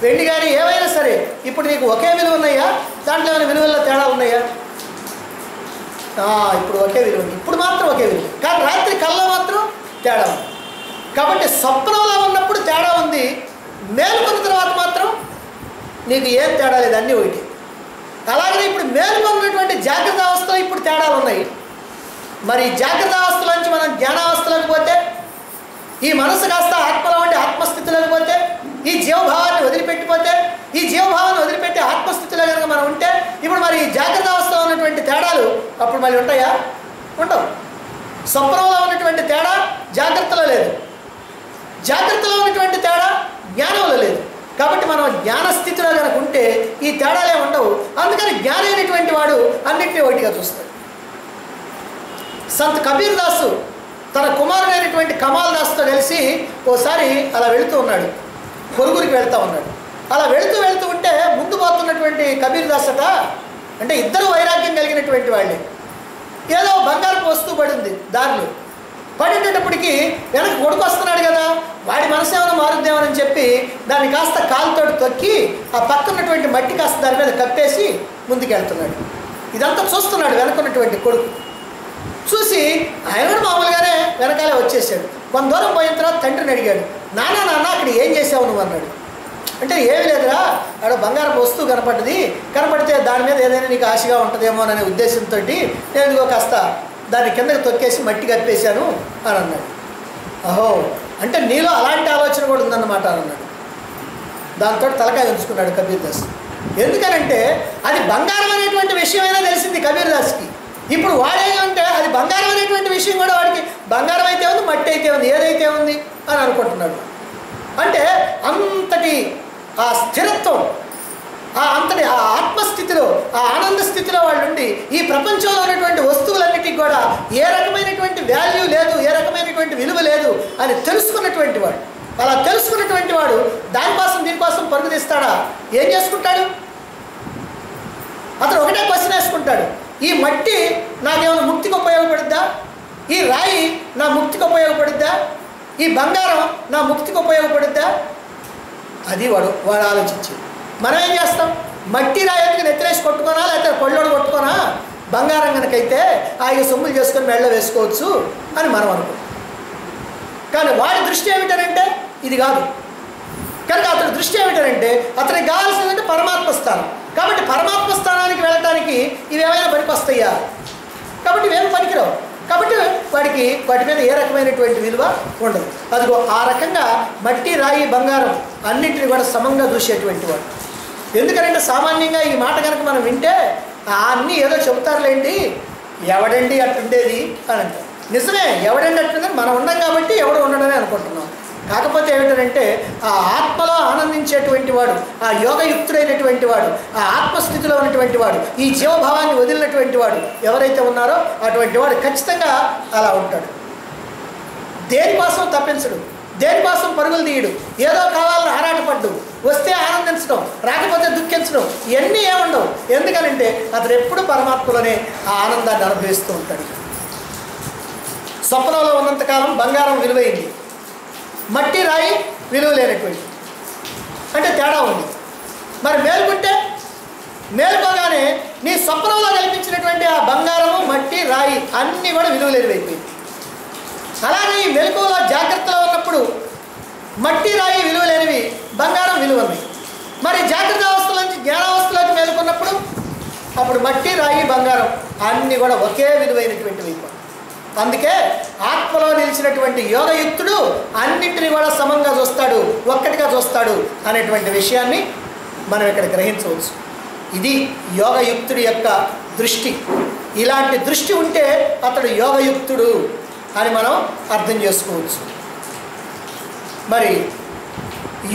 వెండి కానీ ఏవైనా సరే ఇప్పుడు నీకు ఒకే విలువ ఉన్నాయా? దాంట్లో ఏమైనా విలువల్లో తేడా ఉన్నాయా? ఇప్పుడు ఒకే విలువ ఉంది, ఇప్పుడు మాత్రం ఒకే విలువ, కానీ రాత్రి కల్లో మాత్రం తేడా ఉంది. కాబట్టి స్వప్నంలో ఉన్నప్పుడు తేడా ఉంది, మేలుకున్న తర్వాత మాత్రం నీకు ఏం తేడా లేదు, అన్నీ ఒకటి. అలాగే ఇప్పుడు మేలుకొన్నటువంటి జాగ్రత్త అవస్థలో ఇప్పుడు తేడాలు ఉన్నాయి. మరి జాగ్రత్త అవస్థల నుంచి మనం జ్ఞానావస్థలోకి పోతే, ఈ మనసు కాస్త ఆత్మలో ఉండి ఆత్మస్థితిలోకి పోతే, ఈ జీవభావాన్ని వదిలిపెట్టిపోతే, ఈ జీవభావాన్ని వదిలిపెట్టి ఆత్మస్థితిలో కనుక మనం ఉంటే ఇప్పుడు మరి జాగ్రత్త అవస్థలో ఉన్నటువంటి తేడాలు అప్పుడు మళ్ళీ ఉంటాయా? ఉండవు. స్వప్నంలో ఉన్నటువంటి తేడా జాగ్రత్తలో లేదు, జాగ్రత్తలో ఉన్నటువంటి తేడా జ్ఞానంలో లేదు. కాబట్టి మనం జ్ఞానస్థితిలో కనుక ఉంటే ఈ తేడాలే ఉండవు. అందుకని జ్ఞాని అయినటువంటి వాడు అన్నింటినీ ఒకటిగా చూస్తాడు. సంత్ కబీర్ దాసు తన కుమారుడైనటువంటి కమాల్ దాస్తో కలిసి ఓసారి అలా వెళుతూ ఉన్నాడు, పొరుగురికి వెళ్తూ ఉన్నాడు. అలా వెళుతూ ఉంటే ముందు పోతున్నటువంటి కబీర్ దాస్ అంటే ఇద్దరు వైరాగ్యం కలిగినటువంటి వాళ్ళే, ఏదో బంగారపు వస్తువు పడింది దారిలో. పడేటప్పటికి వెనక్కి కొడుకు వస్తున్నాడు కదా, వాడి మనసు ఏమైనా మారుద్దామని చెప్పి దాన్ని కాస్త కాలుతోటి తొక్కి ఆ పక్కన్నటువంటి మట్టి కాస్త దాని మీద కప్పేసి ముందుకు వెళ్తున్నాడు. ఇదంతా చూస్తున్నాడు వెనకున్నటువంటి కొడుకు. చూసి ఆయన కూడా మామూలుగానే వెనకాలే వచ్చేసాడు. కొంత దూరం పోయిన తర్వాత తండ్రిని అడిగాడు, నాన్న అక్కడ ఏం చేసావు నువ్వు అన్నాడు. అంటే ఏమి లేదురా, ఆడ బంగారం వస్తువు కనపడితే దాని మీద ఏదైనా నీకు ఆశగా ఉంటుందేమో అనే ఉద్దేశంతో నేను ఇదిగో కాస్త దాన్ని కిందకి తొక్కేసి మట్టి కప్పేశాను అని అన్నాడు. అహో, అంటే నీలో అలాంటి ఆలోచన కూడా ఉందన్నమాట అని అన్నాడు. దాంతో తలకాయ ఉంచుకున్నాడు కబీర్ దాస్. ఎందుకనంటే అది బంగారం అనేటువంటి విషయమైనా తెలిసింది కబీర్ దాస్కి. ఇప్పుడు వాడేమంటే అది బంగారం అనేటువంటి విషయం కూడా వాడికి బంగారం అయితే ఉంది, మట్టి అయితే ఉంది, ఏదైతే ఉంది అని అనుకుంటున్నాడు. అంటే అంతటి ఆ స్థిరత్వం, అంతటి ఆ ఆత్మస్థితిలో, ఆ ఆనంద స్థితిలో వాళ్ళు ఉండి ఈ ప్రపంచంలో ఉన్నటువంటి వస్తువులన్నిటికీ కూడా ఏ రకమైనటువంటి వాల్యూ లేదు, ఏ రకమైనటువంటి విలువ లేదు అని తెలుసుకున్నటువంటి వాడు. అలా తెలుసుకున్నటువంటి వాడు దీనికోసం పరుగు తీస్తాడా? ఏం చేసుకుంటాడు? అతను ఒకటే క్వశ్చన్ వేసుకుంటాడు, ఈ మట్టి నాకేమైనా ముక్తికి ఉపయోగపడుద్దా? ఈ రాయి నా ముక్తికి ఉపయోగపడుద్దా? ఈ బంగారం నా ముక్తికి ఉపయోగపడుద్దా? అది వాడు ఆలోచించి. మనం ఏం చేస్తాం? మట్టి రాయికి నెత్తిరేసి కొట్టుకోనా, లేకపోతే పళ్ళోడు కొట్టుకోనా? బంగారం కనుకైతే ఆయన సొమ్ములు చేసుకొని మెడలో వేసుకోవచ్చు అని మనం అనుకుంటాం. కానీ వాడి దృష్టి ఏమిటనంటే ఇది కాదు. కనుక అతని దృష్టి ఏమిటనంటే అతనికి కావాల్సిందంటే పరమాత్మ స్థానం. కాబట్టి పరమాత్మ స్థానానికి వెళ్ళటానికి ఇవేమైనా పనికొస్తాయా? కాబట్టి ఇవేమి పనికిరావు. కాబట్టి వాటి మీద ఏ రకమైనటువంటి విలువ ఉండదు. అదిగో ఆ రకంగా మట్టి, రాయి, బంగారం అన్నింటినీ కూడా సమంగా చూసేటువంటి వాడు. ఎందుకంటే సామాన్యంగా ఈ మాట కనుక మనం వింటే అన్నీ ఏదో చెబుతారులేండి, ఎవడండి అట్టుండేది అని అంటారు. నిజమే, ఎవడండి అట్టుందని మనం ఉన్నాం కాబట్టి ఎవడు ఉండడమే అనుకుంటున్నాం. కాకపోతే ఏమిటంటే ఆ ఆత్మలో ఆనందించేటువంటి వాడు, ఆ యోగయుక్తుడైనటువంటి వాడు, ఆ ఆత్మస్థితిలో ఉన్నటువంటి వాడు, ఈ జీవభావాన్ని వదిలినటువంటి వాడు ఎవరైతే ఉన్నారో అటువంటి వాడు ఖచ్చితంగా అలా ఉంటాడు. దేనికోసం తప్పించడు, దేనికోసం పరుగులు తీయడు, ఏదో కావాలని ఆరాటపడ్డు, వస్తే ఆనందించడం, రాకపోతే దుఃఖించడం, ఇవన్నీ ఏముండవు. ఎందుకనంటే అతను ఎప్పుడు పరమాత్మలోనే ఆ ఆనందాన్ని అనుభవిస్తూ ఉంటాడు. స్వప్నంలో ఉన్నంతకాలం బంగారం విలువైంది, మట్టి, రాయి విలువ లేనటువంటి, అంటే తేడా ఉంది. మరి మేలుకోగానే నీ స్వప్నంలో కల్పించినటువంటి ఆ బంగారము, మట్టి, రాయి అన్నీ కూడా విలువ లేనివైపోయింది. అలాగే ఈ మెలకువలో జాగ్రత్తలో ఉన్నప్పుడు మట్టి, రాయి విలువ లేనివి, బంగారం విలువ ఉన్నాయి. మరి జాగ్రత్త అవస్థల నుంచి జ్ఞానావస్థలోకి మేలుకున్నప్పుడు అప్పుడు మట్టి, రాయి, బంగారం అన్నీ కూడా ఒకే విలువైనటువంటివి. అందుకే ఆత్మలో నిలిచినటువంటి యోగయుక్తుడు అన్నింటినీ కూడా సమంగా చూస్తాడు, ఒక్కటిగా చూస్తాడు అనేటువంటి విషయాన్ని మనం ఇక్కడ గ్రహించవచ్చు. ఇది యోగయుక్తుడి యొక్క దృష్టి. ఇలాంటి దృష్టి ఉంటే అతడు యోగయుక్తుడు అని మనం అర్థం చేసుకోవచ్చు. మరి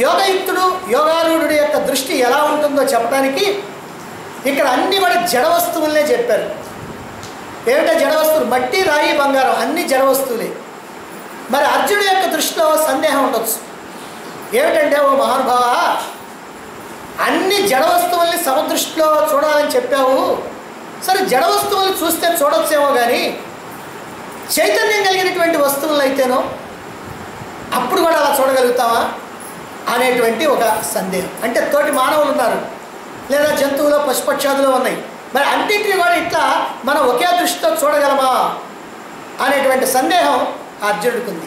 యోగయుక్తుడు, యోగారూఢుడి యొక్క దృష్టి ఎలా ఉంటుందో చెప్పడానికి ఇక్కడ అన్నీ కూడా జడ వస్తువులనే చెప్పారు. ఏమిటో జడ వస్తువులు? మట్టి, రాయి, బంగారం అన్నీ జడ వస్తువులే. మరి అర్జునుడి యొక్క దృష్టిలో సందేహం ఉండొచ్చు. ఏమిటంటే, ఓ మహానుభావ, అన్ని జడ వస్తువుల్ని సమదృష్టిలో చూడాలని చెప్పావు. సరే, జడ వస్తువుల్ని చూస్తే చూడొచ్చేమో కానీ చైతన్యం కలిగినటువంటి వస్తువులను అయితేనో అప్పుడు కూడా అలా చూడగలుగుతావా అనేటువంటి ఒక సందేహం. అంటే తోటి మానవులు ఉన్నారు, లేదా జంతువులు, పశుపక్షాదులు ఉన్నాయి. మరి అన్నింటినీ కూడా ఇట్లా మనం ఒకే దృష్టితో చూడగలమా అనేటువంటి సందేహం అర్జునుడికి ఉంది.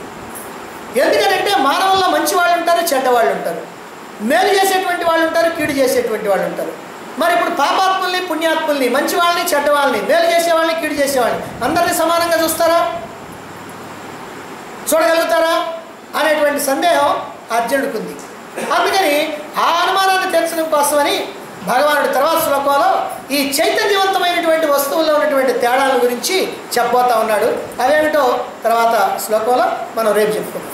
ఎందుకంటే మానవుల్లో మంచి వాళ్ళు ఉంటారు, చెడ్డవాళ్ళు ఉంటారు, మేలు చేసేటువంటి వాళ్ళు ఉంటారు, కీడు చేసేటువంటి వాళ్ళు ఉంటారు. మరి ఇప్పుడు పాపాత్ముల్ని, పుణ్యాత్ముల్ని, మంచి వాళ్ళని, చెడ్డవాళ్ళని, మేలు చేసేవాళ్ళని, కీడు చేసేవాళ్ళని అందరినీ సమానంగా చూస్తారా, చూడగలుగుతారా అనేటువంటి సందేహం అర్జునుడికి ఉంది. అందుకని ఆ అనుమానాన్ని తీర్చడం కోసమని భగవానుడు తర్వాత శ్లోకంలో ఈ చైతన్యవంతమైనటువంటి వస్తువుల్లో ఉన్నటువంటి తేడాల గురించి చెప్పబోతా ఉన్నాడు. అవేమిటో తర్వాత శ్లోకంలో మనం రేపు చెప్పుకుందాం.